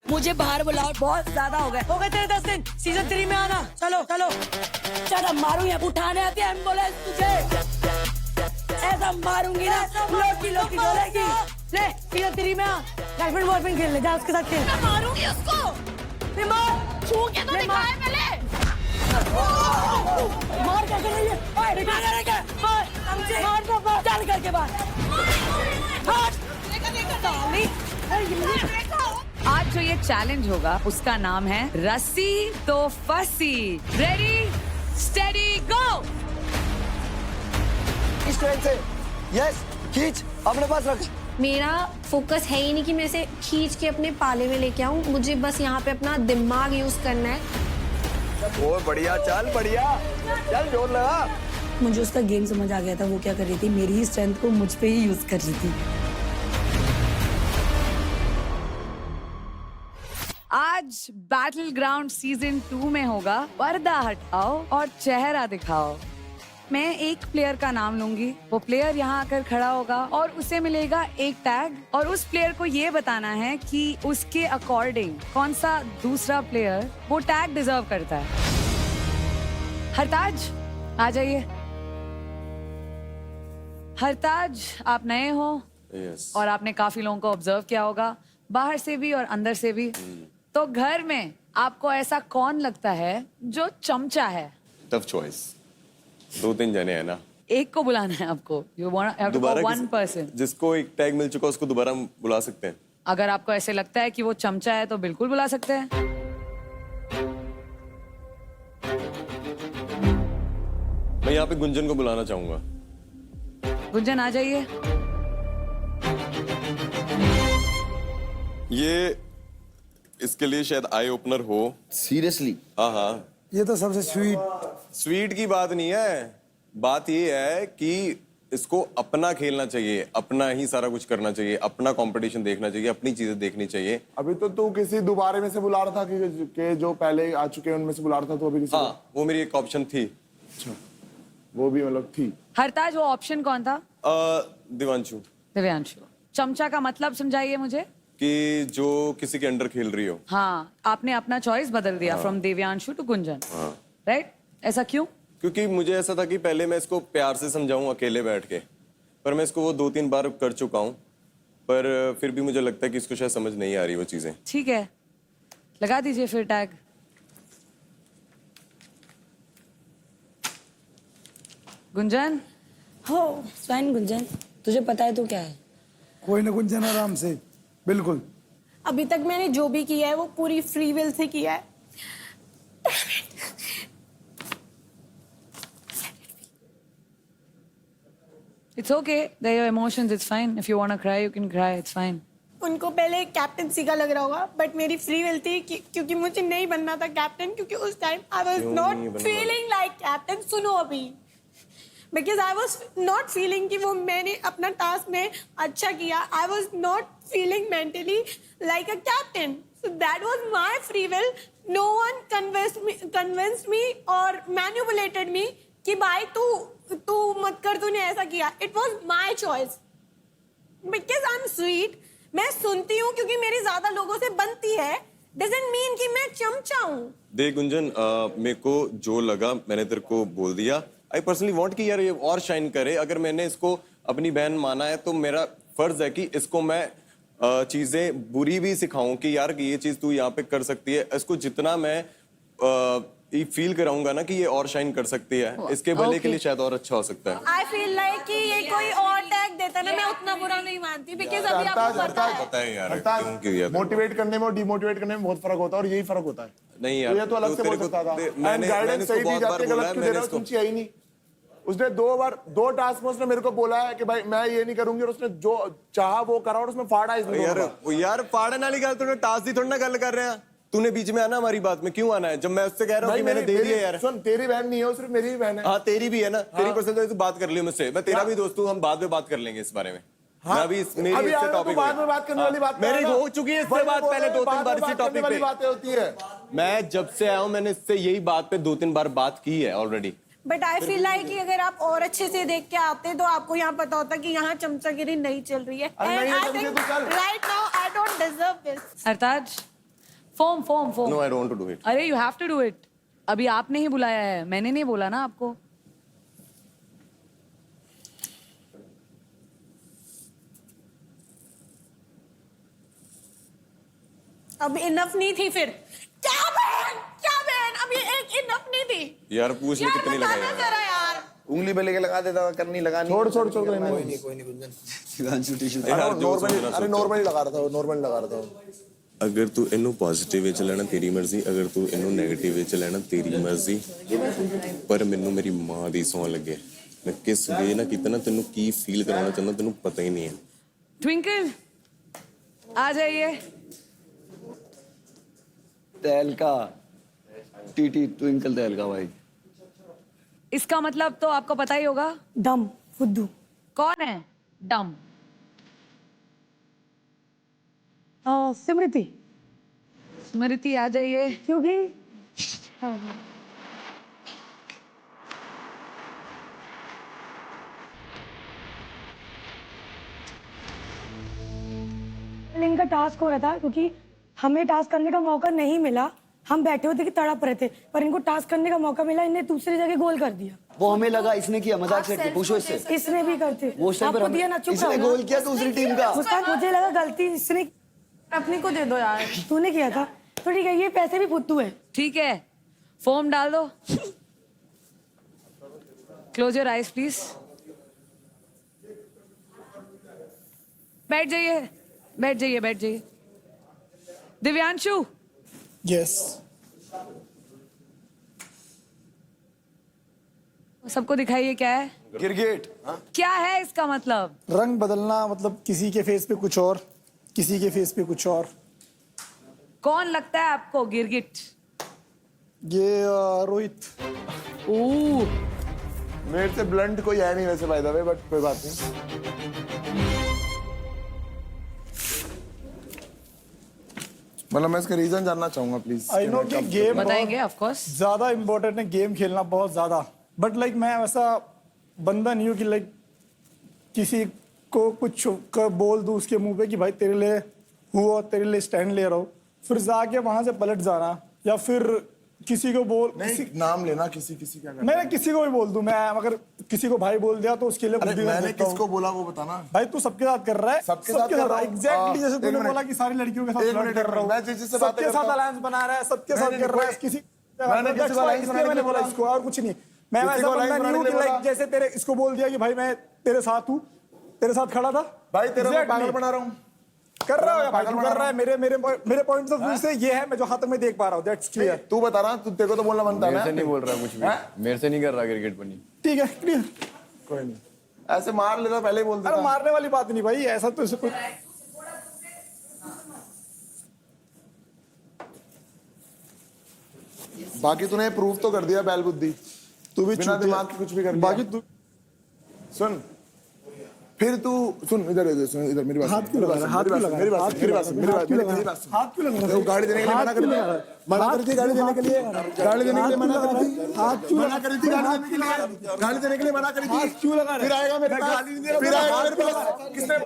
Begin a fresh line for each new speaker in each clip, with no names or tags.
मुझे बाहर बुलाओ, बहुत ज्यादा हो गए तेरे 10 दिन। सीजन 3 में आना। चलो चलो चल, मारू या उठाने आती है एम्बुलेंस तुझे, ऐसा मारूंगी ना लोटी लोटी डोलेगी। ले सीजन 3 में आ, गर्लफ्रेंड बॉयफ्रेंड खेल ले, जा उसके साथ खेल। मैं मारूंगी उसको, मैं मार छू के तो दिखाए पहले। मार कैसे रही है? ओए क्या करेंगे? मार तो मार, चल करके बाहर।
आज जो ये चैलेंज होगा उसका नाम है रस्सी तो फंसी। रेडी स्टेडी गो।
इस ट्रेन से यस, खींच अपने पास रख।
मेरा फोकस है ही नहीं कि मैं इसे खींच के अपने पाले में लेके आऊं, मुझे बस यहाँ पे अपना दिमाग यूज करना है।
ओ बढ़िया, चल बढ़िया, चल जोर लगा।
मुझे उसका गेम समझ आ गया था, वो क्या कर रही थी, मेरी ही स्ट्रेंथ को मुझ पे ही यूज कर रही थी।
आज बैटल ग्राउंड सीजन 2 में होगा पर्दा हटाओ और चेहरा दिखाओ। मैं एक प्लेयर का नाम लूंगी, वो प्लेयर यहाँ आकर खड़ा होगा और उसे मिलेगा एक टैग, और उस प्लेयर को ये बताना है कि उसके अकॉर्डिंग कौन सा दूसरा प्लेयर वो टैग डिजर्व करता है। हरताज आ जाइए। हरताज, आप नए हो और आपने काफी लोगों को ऑब्जर्व किया होगा, बाहर से भी और अंदर से भी। तो घर में आपको ऐसा कौन लगता है जो चमचा है?
टफ चॉइस, 2-3 जने हैं ना।
एक को बुलाना है आपको। You want to
दोबारा
one person.
जिसको एक टैग मिल चुका उसको दोबारा हम बुला सकते हैं।
अगर आपको ऐसे लगता है कि वो चमचा है तो बिल्कुल बुला सकते हैं।
मैं यहाँ पे गुंजन को बुलाना चाहूंगा।
गुंजन आ जाइए।
ये इसके लिए शायद आई ओपनर हो।
सीरियसली?
हाँ हाँ,
ये तो सबसे स्वीट।
स्वीट की बात नहीं है, बात ये है कि इसको अपना खेलना चाहिए, अपना ही सारा कुछ करना चाहिए, अपना कंपटीशन देखना चाहिए, अपनी चीजें देखनी चाहिए।
अभी तो तू किसी दोबारे में से बुला रहा था कि जो पहले आ चुके हैं उनमें से बुला रहा था, तो अभी किसी
हाँ, वो मेरी एक ऑप्शन थी।
अच्छा, वो भी मतलब थी।
हरताज, वो ऑप्शन कौन था?
दिवांशु।
दिव्यांशु। चमचा का मतलब समझाइए मुझे।
कि जो किसी के अंडर खेल रही हो।
हाँ, आपने अपना चॉइस बदल दिया from Divyanshu to Gunjan, right? ऐसा क्यों?
क्योंकि मुझे ऐसा था कि पहले मैं इसको प्यार से समझाऊं अकेले बैठ के, पर मैं इसको वो 2-3 बार कर चुका हूं, पर फिर भी मुझे लगता है कि इसको शायद समझ नहीं आ रही वो चीजें।
ठीक है, लगा दीजिए फिर टैग। गुंजन।
हो स्वाइन गुंजन, तुझे पता है तू क्या है?
कोई ना गुंजन, आराम से, बिल्कुल।
अभी तक मैंने जो भी किया है वो पूरी फ्री विल से किया है।
It's okay. They're your emotions. It's fine. If you want to cry, you can cry. It's fine.
उनको पहले कैप्टनसी का लग रहा होगा, बट मेरी फ्री विल थी क्योंकि मुझे नहीं बनना था कैप्टन, क्योंकि उस टाइम आई वाज
क्यों नहीं
नॉट
बनना?
Feeling like captain. सुनो अभी, because I was not feeling कि वो मैंने अपना टास्क में अच्छा किया। I was not feeling mentally like a captain, so that was my free will. No one convinced me or manipulated मी कि भाई तू मत कर, तूने ऐसा किया। It was my choice because I am sweet. मैं सुनती हूँ क्योंकि मेरी ज्यादा लोगों से बनती है, डजंट मीन कि मैं चमचा हूँ।
देख गुंजन, मेरे को जो लगा मैंने तेरे को बोल दिया। आई पर्सनली वांट कि यार ये और शाइन करे। अगर मैंने इसको अपनी बहन माना है तो मेरा फर्ज है कि इसको मैं चीजें बुरी भी सिखाऊं कि यार ये चीज तू यहाँ पे कर सकती है। इसको जितना मैं फील कराऊंगा ना कि ये और शाइन कर सकती है, इसके भले के लिए शायद और अच्छा हो सकता है।
आई फील लाइक कि ये कोई और टैग देता ना, मैं उतना बुरा नहीं मानती, बिकॉज अभी आपको पता है।
पता है यार क्यों किया था।
मोटिवेट करने में और डिमोटिवेट करने में बहुत फर्क होता है, और यही फर्क होता है।
नहीं
तो
यार,
ये तो अलग से बोल सकता था।
मैंने
गाइडेंस सही दी
बहुत बार
जाती है,
बोला
गलत
है,
क्यों दे रहा हो, तुम चाहिए ही नहीं। उसने 2 टास्क में उसने मेरे को बोला है कि भाई मैं ये नहीं करूंगी, और उसने जो चाहा वो करा, और उसमें फाड़ा इसमें।
यार फाड़न वाली गल तूने टास्क दी थोड़ी ना गल कर रहे हैं। तूने बीच में आना हमारी बात में क्यों आना है, जब मैं उससे कह रहा हूँ कि मैंने दे दिया यार।
सुन, तेरी बहन नहीं है, सिर्फ मेरी ही बहन है।
हाँ तेरी भी है ना, तेरी पर्सनल तो बात कर लियो मुझसे, मैं तेरा भी दोस्त हूँ, हम बाद में बात कर लेंगे इस बारे में।
हाँ,
मैं अभी मेरी इससे टॉपिक
बाद में बात करने वाली बात
मेरी हो चुकी है इससे बात पहले 2-3 बार इसी टॉपिक पे
बातें होती है।
मैं जब से आया हूँ मैंने इससे यही बात पे 2-3 बार बात की है already.
But I feel like कि अगर आप और अच्छे से देख के आते तो आपको यहाँ पता होता कि यहाँ चमचागिरी नहीं चल रही है।
अरे नहीं है, चमचे तो चल।
Right now I don't deserve this.
Hartaj, foam foam foam.
No I don't want to do it.
अरे you have to do it. अभी आपने ही बुलाया है, मैंने नहीं बोला ना आपको।
अब इनफ नहीं थी फिर। क्या बहन अब ये एक इनफ नहीं थी
यार पूछ ले कितनी
बताना
लगाएगा।
जरा यार।
उंगली पे लेके लगा देता, करनी लगानी।
छोड़ छोड़ छोड़
कोई नहीं गुंजन।
नॉर्मली लगा रहा था, नॉर्मली लगा रहा था।
अगर तू इनू पॉजिटिव विच लेना तेरी मर्जी, अगर तू इनू नेगेटिव विच लेना तेरी मर्जी, पर मैनू मेरी मां दी सौं लगे मैं किस वे ना कितना तेनू की फील कराना चाहना तेनू पता ही नहीं है।
ट्विंकल आ जाइए।
तहलका टीटी ट्विंकल तहलका भाई।
इसका मतलब तो आपको पता ही होगा।
डम फुद्दू।
कौन है डम?
स्मृति।
स्मृति आ जाइए।
क्योंकि इनका टास्क हो रहा था, क्योंकि हमें टास्क करने का मौका नहीं मिला। हम बैठे हुए थे कि तड़प रहे थे, पर इनको टास्क करने का मौका मिला, इन्हें दूसरी जगह गोल कर दिया।
वो हमें लगा इसने किया, मजाक से पूछो इससे।
इसने भी करते
वो उस टाइम पर
आपको दिया ना, चुप
इसने
रहो ना।
गोल किया दूसरी टीम का।
मुस्कान, मुझे लगा गलती इसने,
अपनी को दे दो यार।
तूने किया था तो ठीक है, ये पैसे भी फुद्दू है।
ठीक है, फोम डाल दो। Close your eyes please. बैठ जाइए, बैठ जाइए, बैठ जाइए। दिव्यांशु।
यस।
सबको दिखाइए क्या है।
गिरगिट।
क्या है इसका मतलब?
रंग बदलना, मतलब किसी के फेस पे कुछ और, किसी के फेस पे कुछ और।
कौन लगता है आपको गिरगिट?
ये रोहित।
ओह,
मेरे से ब्लंट कोई है नहीं वैसे बाय द वे, बट कोई बात नहीं। मतलब मैं इसका रीजन जानना चाहूंगा प्लीज।
आई नो कि गेम
बताएंगे ऑफ कोर्स।
ज्यादा इम्पोर्टेंट है, गेम खेलना बहुत ज्यादा। बट लाइक मैं वैसा बंदा नहीं हूँ कि लाइक किसी को कुछ बोल दूं उसके मुंह पे कि भाई तेरे लिए हुआ, तेरे लिए स्टैंड ले रहा हूँ, फिर जाके वहां से पलट जाना, या फिर किसी को बोल
नहीं, नाम लेना किसी क्या करना।
मैं किसी को भी बोल दूं। मैं अगर किसी को भाई बोल दिया तो उसके लिए कुछ भी कर
मैंने
सकता हूं।
किसको बोला वो बताना।
भाई तू सबके साथ कर रहा है,
सबके साथ कर रहा हूं।
एग्जैक्टली जैसे
एक
तूने
मिनट।
बोला कि सारी लड़कियों के साथ
एक
फ्लर्ट
मिनट,
कर रहा हूं,
मैं जिससे बातें
सबके
करता
साथ
हूं।
अलायंस बना रहा है, सबके
नहीं,
साथ
नहीं,
कर रहा है,
कोई-
किसी
मैंने किसी को alliance बनाने के
मैंने
लिए
बोला
बोला।
इसको, और कुछ नहीं। मैं
किसी
वैसा
को
बंदा
alliance
नहीं हूं
बनाने
कि
के लिए
लाइक
बोला।
जैसे तेरे इसको बोल दिया कि भाई मैं तेरे साथ हूं, तेरे साथ खड़ा था
भाई तेरा मैं
Exactly.
पागल बना रहा हूँ।
कर रहा हो या भाई
पागल
तू
बना
कर रहा है। मेरे पॉइंट ऑफ व्यू से ये है, मैं जो हाथ में देख पा रहा हूं, दैट्स क्लियर।
तू बता रहा, तू तेरे को तो बोलना बनता है
मेरे से
ना।
नहीं बोल रहा कुछ भी, मेरे से नहीं कर रहा क्रिकेट बनी।
ठीक है, क्लियर।
कोई नहीं, ऐसे मार लेता पहले ही बोल
अरे
देता।
मारने वाली बात नहीं भाई, ऐसा तो इसे कुछ
बाकी तूने प्रूफ तो कर दिया बैल बुद्धि,
तू भी
बिना
चूतिया।
दिमाग के कुछ भी कर लिया।
बाकी तू
सुन, फिर तू सुन, इधर इधर सुन, इधर मेरी बात
हाथ क्यों लगा रहा है? हाथ क्यों लगा रहा है?
मेरी बात
हाथ
सुन,
क्यों
मेरी
लगा
बात सुन,
रहा है?
मेरी
हाथ क्यों लगा
मेरी
रहा
बात
है?
सुन।
हाथ क्यों लगा रहा है?
वो गाड़ी देने के लिए मना कर दिया, मना कर दी गाड़ी देने के लिए, गाड़ी देने के लिए मना कर दी, मना करी थी गाड़ी देने के लिए, गाड़ी देने के लिए मना करी थी।
हाथ क्यों लगा रहा है?
फिर आएगा मेरे पास, फिर आएगा मेरे पास, किसने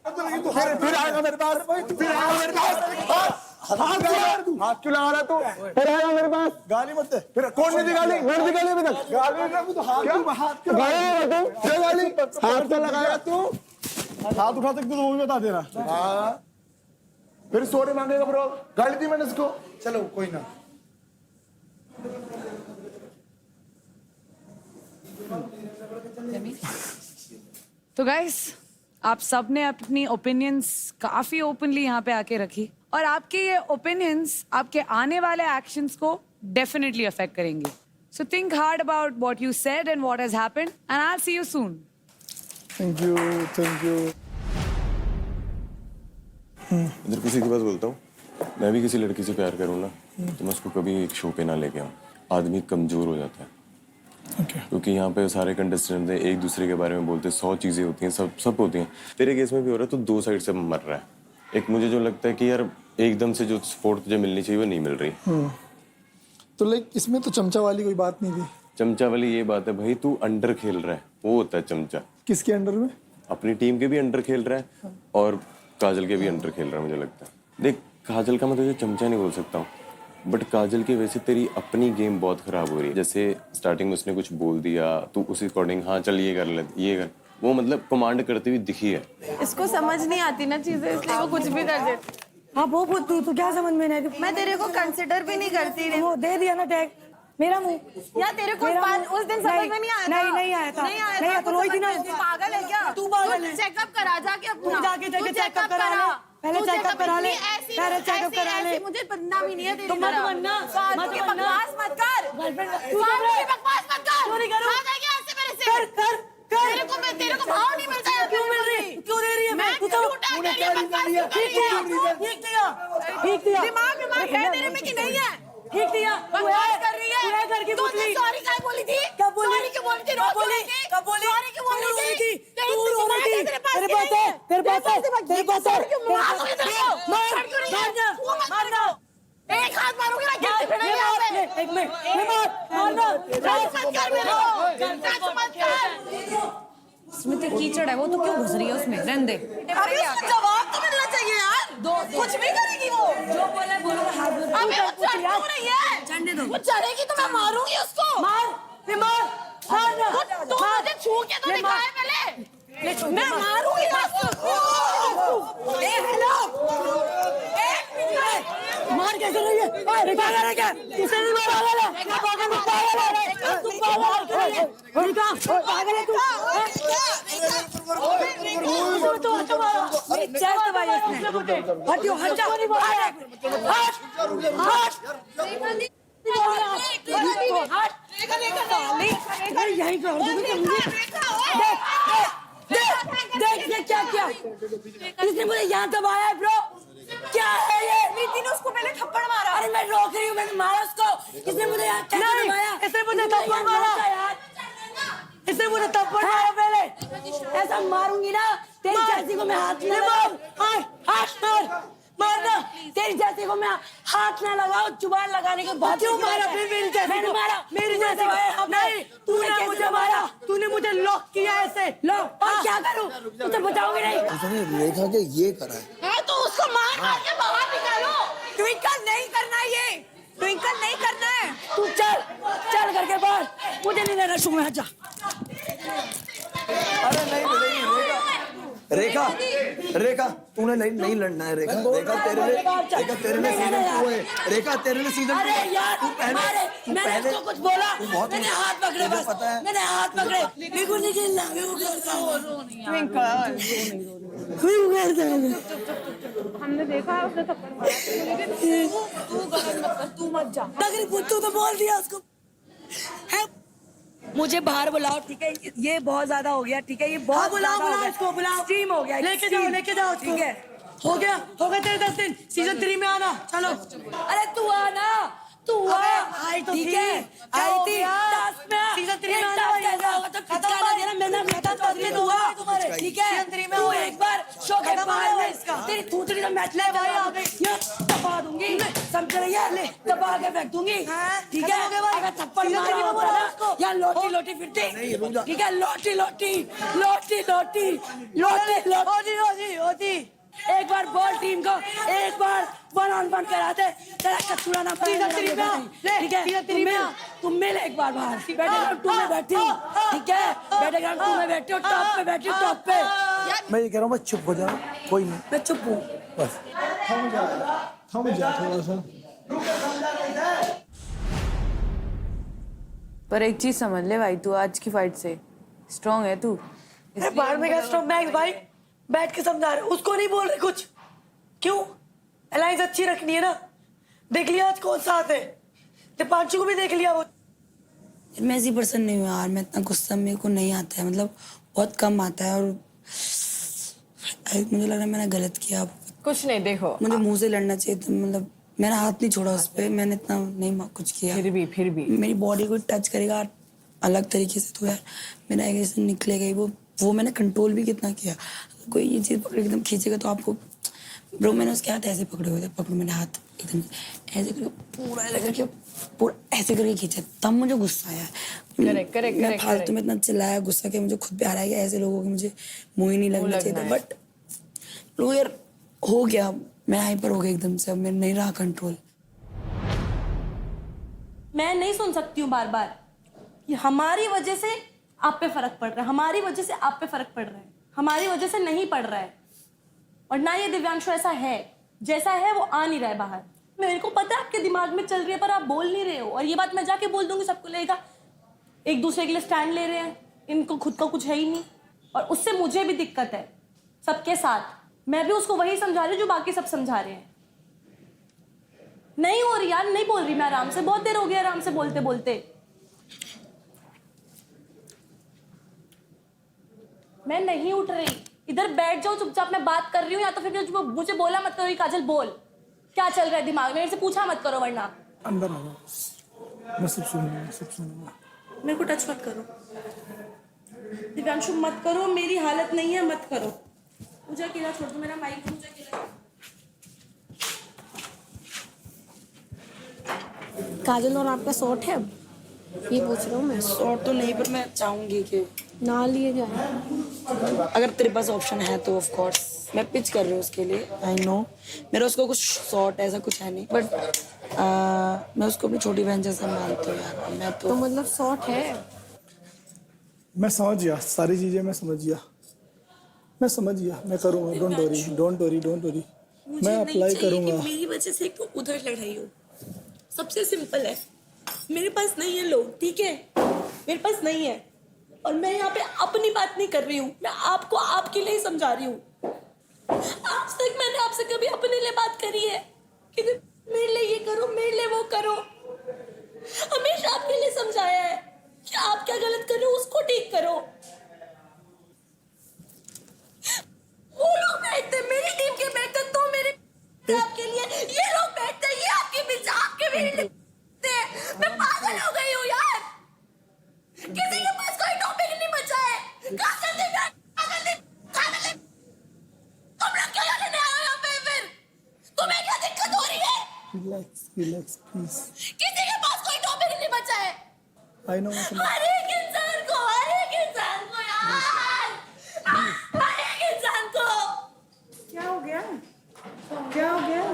फिर आएगा मेरे पास, फिर आएगा मेरे पास। हाथ क्यों लगा रहा है तू? फिर आएगा मेरे पास,
गाली मत दे।
फिर कौन दी गाली? मैंने दी गाली अभी तक।
गाली ना तो हाथ क्यों
गाली हाथ क्या लगाया तू?
हाथ उठा सकते तो वो भी बता देना।
हाँ, फिर सॉरी मांगेगा ब्रो, गाली दी मैंने इसको।
चलो कोई ना।
तो गाइस, आप सबने अपनी ओपिनियंस काफी ओपनली यहाँ पे आके रखी, और आपके ये ओपिनियंस आपके आने वाले एक्शंस को डेफिनेटली अफेक्ट करेंगे। So think hard about what you said and what has happened, and I will see you soon.
Thank you, thank you.
इधर किसी की बात बोलता हूँ, मैं भी किसी लड़की से प्यार करूँ ना तो मैं उसको कभी एक शो पे ना लेके आऊँ। आदमी कमजोर हो जाता है। क्योंकि यहाँ पे सारे कंटेस्टेंट एक दूसरे के बारे में बोलते हैं, 100 चीजें होती हैं, सब होती हैं। तेरे केस में भी हो रहा है, तो दो साइड से मर रहा है। एक मुझे जो लगता है कि यार एकदम से जो सपोर्ट तुझे मिलनी चाहिए वो नहीं मिल रही।
तो लाइक इसमें तो चमचा वाली कोई बात नहीं थी।
चमचा वाली ये बात है भाई, तू अंडर खेल रहा है, वो होता है चमचा।
किसके अंडर में?
अपनी टीम के भी अंडर खेल रहा है और काजल के भी अंडर खेल रहा है। मुझे लगता है देख, काजल का मैं तुझे चमचा नहीं बोल सकता हूँ, बट काजल की वजह से तेरी अपनी गेम बहुत खराब हो रही है। जैसे स्टार्टिंग में उसने कुछ बोल दिया, तू उसी अकॉर्डिंग हाँ चल ये कर ले, ये कर, वो मतलब कमांड करती हुई दिखी है।
इसको समझ नहीं आती ना चीजें, इसलिए वो कुछ भी कर देती।
हाँ वो तू क्या समझ में नहीं?
मैं तेरे को कंसिडर भी नहीं करती रे।
वो दे दिया ना टैग, मेरा मुंह।
यार तेरे को
मेरा
बात
मुंह-
उस दिन समझ में नहीं आया था।
नहीं आया था।
नहीं आया
नहीं
था,
आया, तो रोई थी ना।
तू पागल है क्या?
तू पागल है।
चेकअप करा जाके अपना।
तू जाके
तू
चेकअप करा ले। पहले
तू
चेकअप करा ले।
ऐसी-
पहले चेकअप
ऐसी-
करा ले।
ऐसी मुझे बनना भी नहीं है तेरी
तो मत
तरह।
बनना,
फालतू
मत
की
बनना।
बकवास मत कर।
गर्लफ्रेंड
फालतू की बकवास मत कर।
चोरी करो।
आ जाएगी ऐसे मेरे से।
कर
तेरे को भाव नहीं मिलता है।
क्यों मिल रही? क्यों दे रही है?
मैं
तू तो
झूठा कह रही है, बकवास क्यों कर रही है?
ठीक दिया।
दिमाग है तेरे में कि नहीं है?
ठीक दिया।
बकवास कर रही है।
तू है घर की
तू
पुतली।
सॉरी क्या बोली थी?
कब बोली?
सॉरी क्यों बोली थी? रोज
कब बोली? कब बोली?
सॉरी क्यों बोली
तू रो रही
थी?
थी। तू रो रही थी।
तेरे पास
तेरे
की
पास
नहीं
है, तेरे पास है, तेरे पास है।
सॉरी क्यों मार रही है तेरे को?
मार,
सॉरी क्यों नहीं है?
मारना,
तू मत
मारना।
एक हाथ मारूंगी ना गिरती फिरेंगे यहाँ पे।
एक मिनट, मारना।
टच मत कर मेरे को। टच मत कर।
उसमें तो कीचड़ है, वो तो क्यों घुस रही है उसमें? रहने दे।
अभी उसको जवाब तो मिलना चाहिए यार। कुछ भी करेगी वो।
जो बोले बोलो, हाथ जोड़।
अबे वो चढ़ क्यों रही है?
चढ़ने दो।
वो चढ़ेगी तो मैं मारूंगी उसको।
मार, मारना।
तू मुझे छू के तो दिखाए पहले। मैं मारूंगी ना उसको।
मार कैसे रही है? पागल है क्या? किसे नहीं मारा? पागल है? पागल है? तू पागल है? पागल है तू? तू अच्छा मारा। मेरी चेस्ट दबाई इसने। हटियो, हट जा। यहीं पे देख ये क्या किया? इसने मुझे यहाँ दबाया है ब्रो। क्या है ये?
नीति ने उसको पहले थप्पड़ मारा।
अरे मैं रोक रही हूँ, मैंने मारा उसको। किसने मुझे यहाँ कैसे दबाया? इसने मुझे थप्पड़ मारा। इसने मुझे थप्पड़ मारा पहले। ऐसा मारूंगी ना तेरी जैसी को मैं हाथ नहीं लगाऊं। हाथ मारना। तेरी जैसी को मैं हाथ ना लगाऊं। जुबान लगाने के बाद क्यों मारा? फिर मेरी जैसी मैंने मारा। मेरी जैसी नहीं, तूने मुझे मारा। तूने मुझे लॉक किया ऐसे। लॉक और क्या करूं? तुझे बताऊंगी नहीं।
उसने रेखा के ये करा है।
है तो उसको मार मार के बाहर निकालो। ट्विंकल नहीं करना ये। ट्विंकल नहीं करना है।
तू चल करके बाहर। मुझे नहीं लेना शुरू में। जा।
अरे नहीं मिलेगी रेखा। रेखा तूने नहीं लड़ना है। रेखा तेरे लिए सीजन 2 है। रेखा तेरे लिए सीजन 2
अरे
है।
यार,
तू पहले
मैंने उसको कुछ बोला।
बहुत
मैंने हाथ पकड़े बस।
पता है।
मैंने हाथ पकड़े। बिल्कु नहीं खेलना।
हमने देखा है उसने थप्पड़ मारा।
तू मत जा। तू तो बोल दिया उसको। है? मुझे बाहर बुलाओ, ठीक है? ये बहुत ज्यादा हो गया, ठीक है? ये बहुत बुलाओ इसको, बुलाओ। स्ट्रीम हो गया। लेके जाओ ठीक है? हो गया तेरे 10 दिन। सीजन 3 में आना। चलो। अरे तू आना। तू आई तो ठीक है? आई थी सीजन 3 में आना। कैसा होगा तो खत्म देना। मैंने तुम्हारे ठीक है? तू एक बार शो के बाहर में तेरी थूथड़ी का मैच ले भाई। आ गई ये दबा दूंगी। समझ रही है? ले दबा के फेंक दूंगी। ठीक है? अगर थप्पड़ मारा होता ना या लोटी फिरती। ठीक है? लोटी होती। एक बार बॉल टीम को एक बार 1-on-1 कराते तेरा कचूड़ा ना पड़े। ठीक है? तुम मिल एक बार बाहर। बैटरग्राउंड 2 में बैठी हूँ, ठीक है? बैटरग्राउंड 2 में बैठी हूँ, टॉप पे बैठी हूँ, टॉप पे।
मैं ये कह रहा हूँ बस चुप हो जाओ। कोई नहीं,
मैं चुप हूँ।
बस थम जा थोड़ा सा।
पर एक चीज समझ ले भाई, तू आज की फाइट से स्ट्रांग है तू।
अरे बाहर में क्या स्ट्रॉन्ग मैक्स भाई? बैठ के समझा रहे। उसको नहीं बोल रहे कुछ। क्यों? अलायंस अच्छी रखनी है ना। देख लिया आज कौन सा हाथ है। दीपांशु को भी देख लिया वो। मैं ऐसी पर्सन नहीं हूँ यार। मैं इतना गुस्सा मेरे को नहीं आता है, मतलब बहुत कम आता है। और मुझे लग रहा है मैंने गलत किया।
कुछ नहीं, देखो
मुझे मुंह से लड़ना चाहिए था, मतलब मैंने हाथ नहीं छोड़ा उस पर। मैंने इतना नहीं कुछ किया।
फिर भी
मेरी बॉडी को टच करेगा अलग तरीके से तो यार मेरा एग्रेशन निकलेगा ही। वो मैंने कंट्रोल भी कितना किया। कोई ये चीज़ पकड़ एकदम खींचेगा तो आपको ब्रो। मैंने उसके हाथ ऐसे पकड़े हुए थे। पकड़ो मैंने हाथ एकदम ऐसे करके पूरा ऐसे करके खींचा, तब मुझे गुस्सा आया। मैं फालतू में इतना चिल्लाया, गुस्सा किया। मुझे खुद पे आ रहा है कि ऐसे लोगों की मुझे मुँह ही नहीं लगना चाहिए था। बट लोग यार हो गया, मैं हाइपर हो गई एकदम से, अब मेरे नहीं रहा कंट्रोल।
मैं नहीं सुन सकती हूँ बार बार कि हमारी वजह से आप पे फर्क पड़ रहा है, हमारी वजह से आप पे फर्क पड़ रहा है, हमारी वजह से नहीं पड़ रहा है। और ना ये दिव्यांशु ऐसा है, जैसा है वो आ नहीं रहा है बाहर। मेरे को पता है आपके दिमाग में चल रही है, पर आप बोल नहीं रहे हो। और ये बात मैं जाके बोल दूंगी, सबको लगेगा एक दूसरे के लिए स्टैंड ले रहे हैं, इनको खुद का कुछ है ही नहीं। और उससे मुझे भी दिक्कत है सबके साथ। मैं भी उसको वही समझा रही हूँ जो बाकी सब समझा रहे हैं। नहीं हो रही यार, नहीं बोल रही मैं आराम से, बहुत देर हो गया आराम से बोलते बोलते। मैं नहीं उठ रही, इधर बैठ जाओ चुपचाप, मैं बात कर रही हूँ। या तो फिर मुझे बोला मत करो, काजल बोल क्या चल रहा है दिमाग में, मेरे से पूछा मत करो वरना।
अंदर आ जाओ, मैं सब सुनूंगा, सब सुनूंगा।
मेरे को टच मत करो दिव्यांशु, मत करो, मेरी हालत नहीं है, मत करो। मुझे अकेला छोड़ दो, मेरा माइक मुझे अकेला।
काजल और आपका शॉट है अब, ये पूछ रहा हूँ मैं।
शॉर्ट तो नहीं, पर मैं चाहूंगी कि
ना लिए जाए।
अगर तेरे पास ऑप्शन है तो ऑफ कोर्स मैं पिच कर रही हूँ उसके लिए। आई नो मेरा उसको कुछ शॉर्ट ऐसा कुछ है नहीं, बट मैं उसको अपनी छोटी बहन जैसा मानती हूँ यार। मैं
तो मतलब शॉट है।
मैं समझ गया सारी चीजें, मैं समझ गया, मैं समझ गया, मैं करूँगा। Don't worry, don't worry, don't worry, मैं अप्लाई करूँगा।
मेरी वजह से एक उधर लड़ाई हो, सबसे सिंपल है। मेरे पास नहीं है लोग, ठीक है, मेरे पास नहीं है। और मैं यहाँ पे अपनी बात नहीं कर रही हूँ, मैं आपको आपके लिए ही समझा रही हूँ। आज तक मैंने आपसे कभी अपने लिए बात करी है कि मेरे लिए ये करो, मेरे लिए वो करो? हमेशा आपके लिए समझाया है कि आप क्या गलत कर रहे हो उसको ठीक करो। वो लोग बैठते मेरी टीम के बैठते, तो मेरे आपके लिए ये लोग बैठते, ये आपके बीच आपके मेरे लिए। मैं पागल हो गई हूँ यार, किसी के पास कोई टॉपिक नहीं बचा है। तुम लोग क्यों लेने आए हो यहाँ पे? फिर तुम्हें क्या दिक्कत हो रही है?
Relax, relax please.
किसी के पास कोई टॉपिक नहीं बचा है।
आई नो,
हर एक इंसान को यार, हर एक इंसान को।
क्या हो गया, क्या हो गया?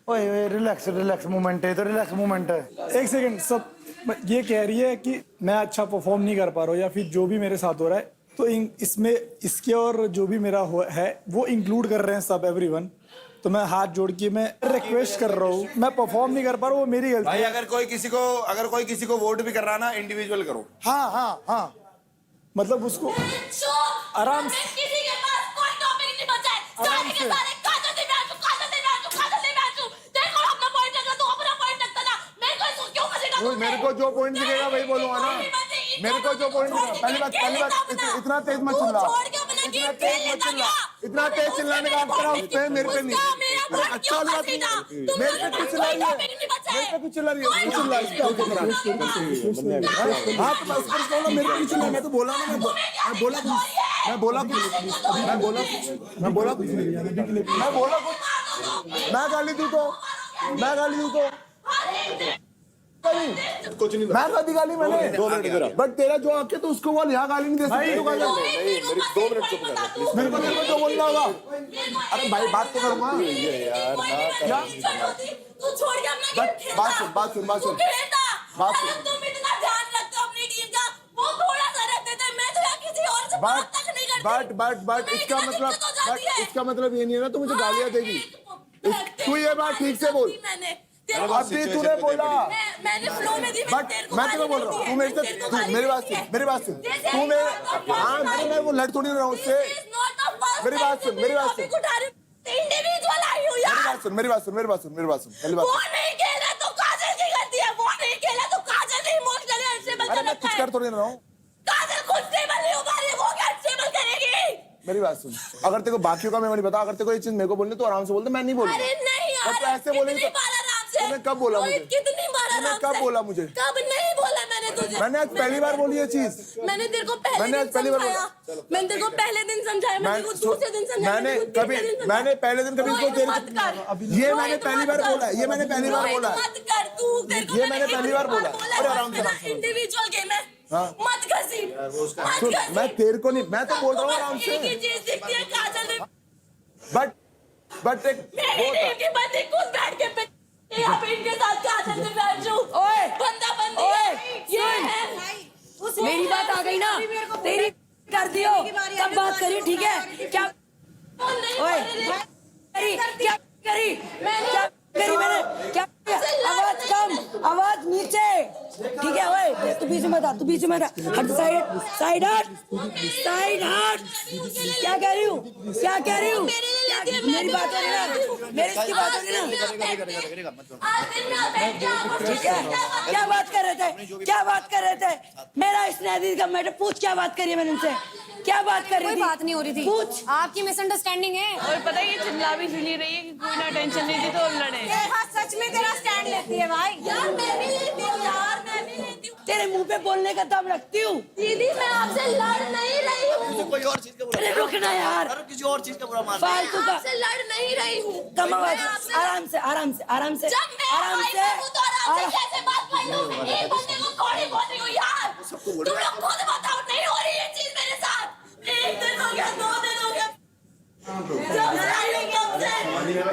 ओए ओए रिलैक्स, रिलैक्स मोमेंट है, तो रिलैक्स मोमेंट है।
एक सेकंड, सब ये कह रही है कि मैं अच्छा परफॉर्म नहीं कर पा रहा हूँ, या फिर जो भी मेरे साथ हो रहा है, तो इसमें इसके और जो भी मेरा है वो इंक्लूड कर रहे हैं सब, एवरीवन। तो मैं हाथ जोड़ के मैं रिक्वेस्ट कर रहा हूँ, मैं परफॉर्म नहीं कर पा रहा हूँ, वो मेरी गलती
भाई
है।
अगर कोई किसी को वोट भी कर रहा है ना, इंडिविजुअल करो। हाँ हाँ हाँ,
मतलब उसको आराम से,
किसी के पास कोई टॉपिक नहीं बचा है। सारे के सारे काजल दिव्यांशु। देखो अपना पॉइंट रखना, तू अपना पॉइंट रखता ना।
मेरे को जो पॉइंट दिखेगा वही बोलूंगा ना। मेरे को जो पॉइंट दिखेगा, पहली बात इतना तेज मत चिल्ला, इतना तेज चिल्लाने का आपका उसपे मेरे पे नहीं। अच्छा वाली बात नहीं, मेरे पे कुछ चिल्ला रही है, मेरे पे कुछ चिल्ला रही है, कुछ चिल्ला इसका हाँ तो बस पर बोला मेरे पे कुछ चिल्ला। मैं तो बोला ना, मैं बोला कुछ, मैं गाली दूं तो कुछ नहीं, मैं कभी गाली मैंने
2 मिनट इधर आ।
बट तेरा जो आके तो उसको बोल, यहाँ गाली नहीं दे सकते।
मेरी 2 मिनट चुप कर।
मेरे को जो बोलना होगा। अरे भाई बात तो करूंगा
यार ना
तू छोड़ के अपना गेम खेलना।
बात सुन
तुम इतना ध्यान रखते हो अपनी टीम का, वो थोड़ा सा रखते थे। मैं तो यहाँ किसी और से बात तक नहीं करती।
बट इसका मतलब ये नहीं है ना तू मुझे गालियां देगी। तू ये बात ठीक से बोल। अभी तूने बोला,
मैंने फ्लो में दी,
बट मैं तुम्हें बोल रहा हूँ, तू मेरी बात सुन, तू मेरे हाँ मैं वो लड़ थोड़ी रहा हूँ उससे। मेरी बात सुन,
इंडिविजुअल आई हूँ यार।
मेरी बात सुन पहली बात।
वो नहीं खेला तो काजल की गलती है, वो नहीं खेला तो काजल ने इमोशनली अनस्टेबल
अरे
कर
मैं
रखा
कुछ
है।
कर थोड़ी रहा हूँ।
काजल खुद स्टेबल नहीं हो पा रही है, वो क्या स्टेबल करेगी?
मेरी बात सुन, अगर तेरे को बाकियों का मैं नहीं बता, अगर तेरे को ये चीज मेरे को बोलनी तो आराम से बोलते, मैं नहीं बोलूंगा।
अरे नहीं यार,
तो ऐसे बोलेंगे
कितनी बार आराम से?
तूने कब बोला मुझे?
कितनी बार आराम से?
कब बोला मुझे?
कब नहीं बोला मैंने तुझे?
मैंने आज पहली बार बोली ये चीज।
मैंने तेरे को पहले दिन समझाया, मैंने तेरे को पहले दिन समझाया, मैंने तेरे को दूसरे दिन समझाया,
मैंने पहले दिन कभी इसको ये मैंने पहली बार बोला, ये मैंने पहली बार बोला,
मत कर तू, तेरे को
ये मैंने पहली बार बोला। अरे आराम से
इंडिविजुअल गेम है, मत घसीट।
सुन, मैं तेरे को नहीं, मैं तो बोल रहा हूँ आराम से।
एक ही चीज दिखती है काजल ने।
बट बट एक
मेरी
वो
टीम
था
की बंदी खुद बैठ के यहाँ पे इनके साथ काजल दिव्यांशु
ओए
बंदा बंदी
ओए,
ये
सुन।
है
मेरी बात आ गई ना तेरी कर दियो तब बात करी ठीक है क्या ओए करी क्या करी क्या करी मैंने क्या आवाज कम आवाज नीचे ठीक है ओए तू बीच में था तू बीच में था हट साइड साइड हट क्या कह रही हूँ क्या कह रही हूँ मेरी बात हो रही ना मेरी इसकी बात हो रही ना ठीक है क्या बात कर रहे थे क्या बात कर रहे थे मेरा स्नेहित का मैटर पूछ क्या बात करी है मैंने उनसे क्या बात कर रही
कोई
थी
बात नहीं हो रही थी
पूछ
आपकी मिसअंडरस्टैंडिंग है
और पता है ये चिल्ला भी इसलिए रही है कि कोई ना टेंशन नहीं थी तो हम लड़े
सच में तेरा स्टैंड लेती है भाई
यार मैं भी लेती हूँ यार मैं भी लेती हूँ
तेरे मुंह पे बोलने का दम रखती हूँ
दीदी मैं आपसे लड़ नहीं रही हूँ
कोई और चीज का बुरा
अरे रुकना यार
अरे किसी और चीज का बुरा मान
फालतू का
आपसे लड़ नहीं रही हूँ
कम आवाज
मैं आपसे
आराम से आराम से आराम से
जब मैं
आराम
भाई
से
हूँ तो आराम से कैसे बात कर लूँ एक बंदे को थोड़ी बोल रही हूँ यार तुम लोग खुद बताओ नहीं हो रही ये चीज मेरे साथ एक दिन हो गया 2 दिन हो गया जब से आई हूँ तब से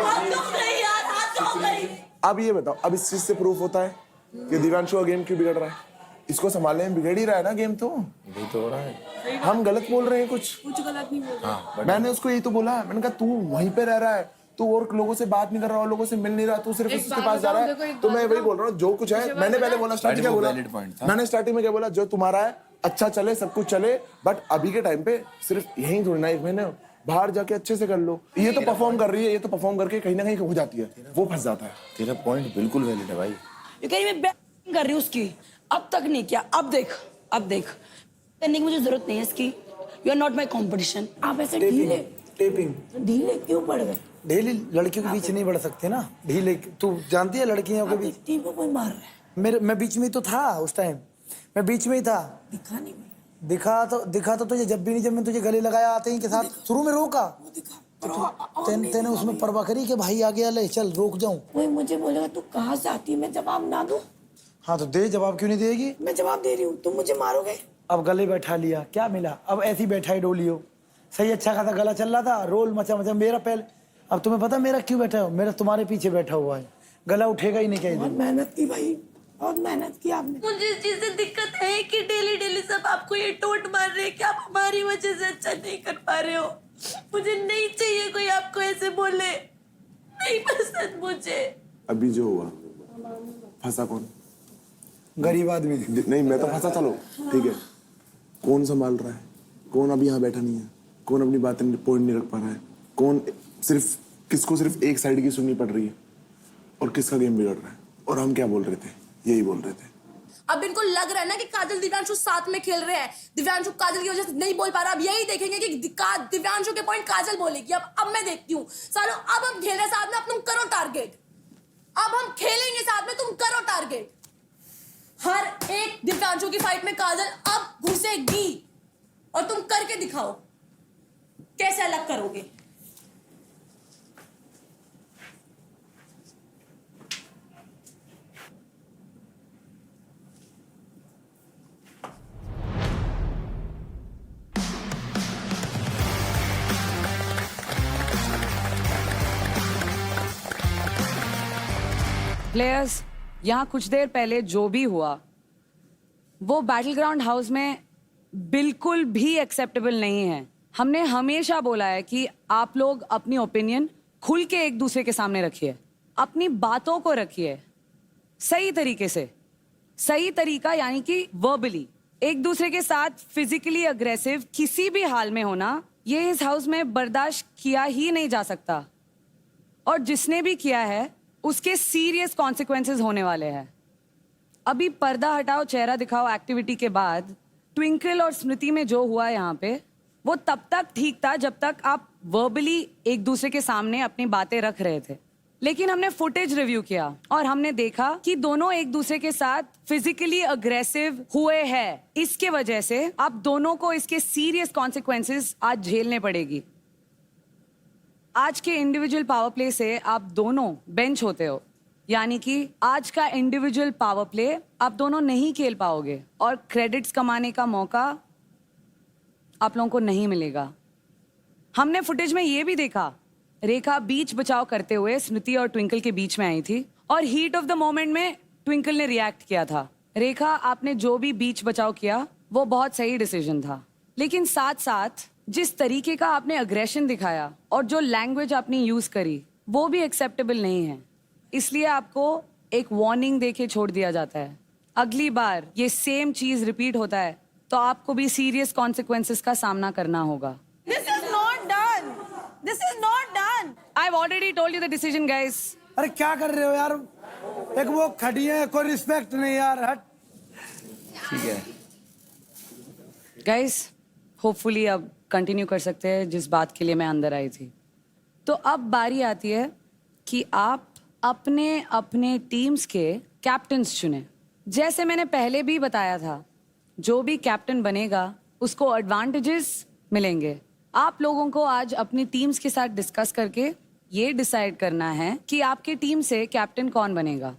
हाथ दुख गई यार हाथ दुख गई
अब ये बताओ अब इस चीज से प्रूफ होता है कि दिव्यांशु का गेम क्यों बिगड़ रहा है इसको संभालने में बिगड़ ही रहा है ना गेम तो यही तो हो रहा है हम गलत बोल रहे हैं कुछ
गलत नहीं बोल
हाँ मैंने उसको यही तो बोला मैंने कहा तू वहीं पे रह रहा है तू और लोगों से बात नहीं कर रहा और लोगों से मिल नहीं रहा तू सिर्फ उसके पास जा रहा है तो मैं वही बोल रहा हूँ जो कुछ है मैंने पहले बोला स्टार्टिंग में बोला मैंने स्टार्टिंग में क्या बोला जो तुम्हारा है अच्छा चले सब कुछ चले बट अभी के टाइम पे सिर्फ यही थोड़ी ना 1 महीने बाहर जाके अच्छे से कर लो ये तो परफॉर्म कर रही है ये तो परफॉर्म करके कहीं ना कहीं हो जाती है वो फंस जाता है
तेरा पॉइंट बिल्कुल वैलिड है भाई
ये कह रही मैं बैटिंग कर रही हूँ उसकी अब तक नहीं किया अब देख करने की मुझे जरूरत नहीं है इसकी you are not my competition आप ऐसे
टेपिंग
ढीले क्यों पड़ गए
ढीली लड़कियों के बीच नहीं बढ़ सकते ना ढीले तू जानती है लड़कियों के बीच
टीम को कोई मार रहा है
मैं बीच में ही तो था उस टाइम मैं बीच में ही था
दिखा नहीं
दिखा तो तुझे जब भी नहीं जब मैं तुझे गले लगाया आते ही के साथ शुरू में रोका तेने उसमें परवाह करी कि भाई आ गया ले चल रोक जाऊं
कोई मुझे बोलेगा तू कहाँ से आती है मैं जवाब ना दूं
हाँ तो दे जवाब क्यों नहीं देगी
मैं जवाब दे रही हूँ तुम मुझे मारोगे
अब गले बैठा लिया क्या मिला अब ऐसी बैठा ही डोलियो सही अच्छा खासा गला चल रहा था रोल मचा मेरा पहले अब तुम्हें पता मेरा क्यों बैठा हो मेरा तुम्हारे पीछे बैठा हुआ है गला उठेगा ही नहीं कहीं
बहुत मेहनत की भाई बहुत मेहनत की आपने
मुझे इस चीज से दिक्कत है कि डेली डेली सब आपको ये टोट मार रहे हैं कि आप हमारी वजह से अच्छा नहीं कर पा रहे हो मुझे नहीं चाहिए कोई आपको ऐसे बोले नहीं पसंद मुझे
अभी जो हुआ फंसा कौन
गरीब आदमी
नहीं मैं तो फंसा चलो ठीक है कौन संभाल रहा है कौन अभी यहाँ बैठा नहीं है कौन अपनी बातें पॉइंट नहीं रख पा रहा है कौन सिर्फ किसको सिर्फ एक साइड की सुननी पड़ रही है और किसका गेम बिगड़ रहा है और हम क्या बोल रहे थे यही बोल रहे थे
अब इनको लग रहा है ना कि काजल दिव्यांशु साथ में खेल रहे हैं दिव्यांशु काजल की वजह से नहीं बोल पा रहा अब यही देखेंगे कि दिव्यांशु के पॉइंट काजल बोलेगी अब मैं देखती हूँ सालों अब हम खेल रहे साथ में अब तुम करो टारगेट अब हम खेलेंगे साथ में तुम करो टारगेट हर एक दिव्यांशु की फाइट में काजल अब घुसेगी और तुम करके दिखाओ कैसे अलग करोगे
प्लेयर्स यहाँ कुछ देर पहले जो भी हुआ वो बैटल ग्राउंड हाउस में बिल्कुल भी एक्सेप्टेबल नहीं है हमने हमेशा बोला है कि आप लोग अपनी ओपिनियन खुल के एक दूसरे के सामने रखिए अपनी बातों को रखिए सही तरीके से सही तरीका यानी कि वर्बली एक दूसरे के साथ फिजिकली अग्रेसिव किसी भी हाल में होना ये इस हाउस में बर्दाश्त किया ही नहीं जा सकता और जिसने भी किया है उसके सीरियस कॉन्सिक्वेंसेस होने वाले हैं अभी पर्दा हटाओ चेहरा दिखाओ एक्टिविटी के बाद ट्विंकल और स्मृति में जो हुआ यहाँ पे वो तब तक ठीक था जब तक आप वर्बली एक दूसरे के सामने अपनी बातें रख रहे थे लेकिन हमने फुटेज रिव्यू किया और हमने देखा कि दोनों एक दूसरे के साथ फिजिकली अग्रेसिव हुए हैं इसके वजह से आप दोनों को इसके सीरियस कॉन्सिक्वेंसेस आज झेलने पड़ेगी आज के इंडिविजुअल पावर प्ले से आप दोनों बेंच होते हो यानी कि आज का इंडिविजुअल पावर प्ले आप दोनों नहीं खेल पाओगे और क्रेडिट्स कमाने का मौका आप लोगों को नहीं मिलेगा हमने फुटेज में ये भी देखा रेखा बीच बचाव करते हुए स्मृति और ट्विंकल के बीच में आई थी और हीट ऑफ द मोमेंट में ट्विंकल ने रिएक्ट किया था। रेखा, आपने जो भी बीच बचाव किया वो बहुत सही डिसीजन था, लेकिन साथ साथ जिस तरीके का आपने अग्रेशन दिखाया और जो लैंग्वेज आपने यूज करी वो भी एक्सेप्टेबल नहीं है। इसलिए आपको एक वार्निंग देके छोड़ दिया जाता है। अगली बार ये सेम चीज रिपीट होता है तो आपको भी सीरियस कॉन्सिक्वेंसेस का सामना करना होगा।
This is not done. This is not done.
I've already told you the decision, guys.
अरे क्या कर रहे हो यार? एक वो खड़ी है, कोई रिस्पेक्ट नहीं यार, हट।
ठीक है
गाइस, होपफुली अब कंटिन्यू कर सकते हैं जिस बात के लिए मैं अंदर आई थी। तो अब बारी आती है कि आप अपने अपने टीम्स के कैप्टन्स चुने। जैसे मैंने पहले भी बताया था, जो भी कैप्टन बनेगा उसको एडवांटेजेस मिलेंगे। आप लोगों को आज अपनी टीम्स के साथ डिस्कस करके ये डिसाइड करना है कि आपके टीम से कैप्टन कौन बनेगा।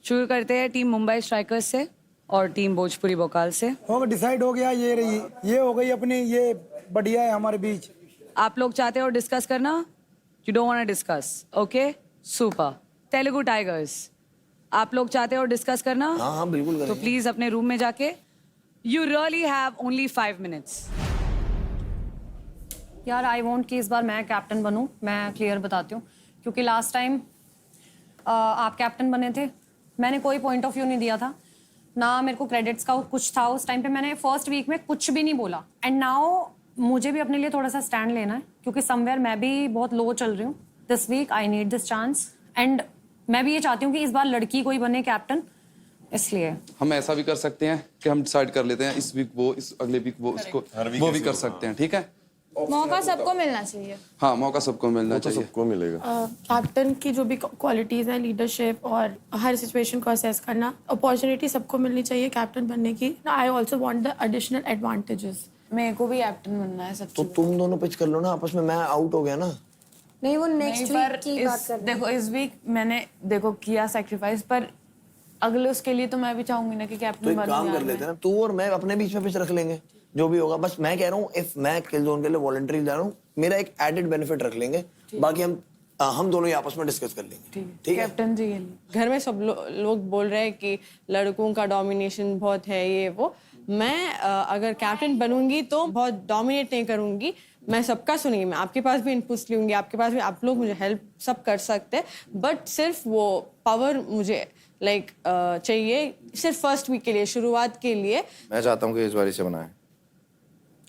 शुरू करते हैं टीम मुंबई स्ट्राइकर्स से और टीम भोजपुरी भोकाल से।
हो डिसाइड हो गया, ये रही, ये हो गई अपनी, ये बढ़िया है हमारे बीच।
आप लोग चाहते हो डिस्कस करना? You don't want to discuss? Okay, super. Telugu tigers, आप लोग चाहते हो डिस्कस करना?
हाँ बिल्कुल
तो प्लीज अपने रूम में जाके, you really have only 5 minutes.
यार आई वांट कि इस बार मैं कैप्टन बनूं। मैं क्लियर बताती हूँ, क्योंकि लास्ट टाइम आप कैप्टन बने थे, मैंने कोई पॉइंट ऑफ व्यू नहीं दिया था, ना मेरे को क्रेडिट्स का कुछ था। उस टाइम पे मैंने फर्स्ट वीक में कुछ भी नहीं बोला। एंड नाउ मुझे भी अपने लिए थोड़ा सा स्टैंड लेना है, क्योंकि समवेयर मैं भी बहुत लो चल रही हूँ। This week I need this chance, and मैं भी ये चाहती हूँ कि इस बार लड़की कोई बने कैप्टन। इसलिए
हम ऐसा भी कर सकते हैं कि हम डिसाइड कर लेते हैं इस वीक वो, इस अगले वीक वो, इसको वो भी कर सकते हैं। ठीक है,
मौका सबको मिलना चाहिए।
हाँ, मौका सबको मिलना चाहिए।
सबको मिलेगा।
कैप्टन की जो भी क्वालिटीज़ हैं, लीडरशिप और हर सिचुएशन को असेस करना, अपॉर्चुनिटी सबको मिलनी चाहिए कैप्टन बनने की। I also want the additional advantages.
मेरे को भी कैप्टन बनना है सब।
तो तुम दोनों पिच कर लो ना आपस में, मैं आउट हो गया ना।
नहीं, वो नेक्स्ट वीक की बात कर रहे हैं।
देखो इस वीक मैंने किया सेक्रीफाइस, पर अगले उसके लिए तो मैं भी चाहूंगी ना कि
तो
कैप्टन
एक
बनूं।
काम कर लेते हैं ना, तू और मैं अपने बीच में पिच रख लेंगे, जो भी होगा। बस मैं कह रहा हूँ, इफ मैं किल जोन के लिए वॉलंटरी जा रहा हूँ, मेरा एक एडेड बेनिफिट रख लेंगे, बाकी हम दोनों ही आपस में डिस्कस कर लेंगे। ठीक है
कैप्टन जी के लिए। घर में सब लोग बोल रहे हैं कि लड़कों का डोमिनेशन बहुत है, ये वो। मैं अगर कैप्टन बनूंगी तो बहुत डोमिनेट नहीं करूंगी, मैं सबका सुनूंगी। मैं आपके पास भी इनपुट्स लूंगी, आपके पास भी, आप लोग मुझे हेल्प सब कर सकते हैं, बट सिर्फ वो पावर मुझे चाहिए सिर्फ फर्स्ट वीक के लिए, शुरुआत के लिए।
मैं चाहता हूँ कि इस बार इसे बनाए।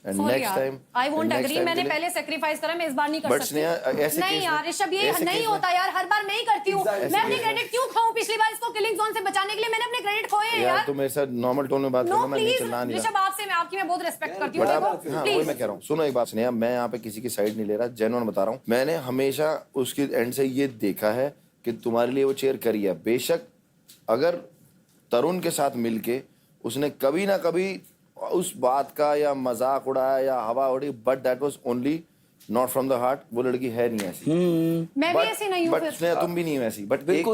And next time
I won't agree. मैंने पहले सेक्रीफाइस करा, मैं इस बार नहीं कर सकती। नहीं यार ऋषभ, ये नहीं होता यार, हर बार मैं ही करती हूँ। मैं अपने क्रेडिट क्यों खाऊं? पिछली बार इसको किलिंग जोन से बचाने के लिए मैंने अपने क्रेडिट खोए हैं यार।
तुम मेरे साथ नॉर्मल टोन में बात करना, मैं नहीं चिल्ला नहीं रहा।
ऋषभ, आपसे मैं आपकी मैं बहुत रिस्पेक्ट करती हूँ।
हाँ, वही मैं कह रहा हूँ। सुनो एक बात सुनिए, मैं यहाँ पे किसी की साइड नहीं ले रहा, जेन्युइन बता रहा हूँ। मैंने हमेशा उसकी एंड से ये देखा है कि तुम्हारे लिए वो चेयर करी है। बेशक अगर तरुण के साथ मिलके उसने कभी ना कभी उस बात का या मजाक उड़ाया या हवा उड़ी, but that was only not from the heart. वो लड़की है नहीं ऐसी।
मैं भी ऐसी नहीं हूँ।
बट तुम भी नहीं हो ऐसी। बट एक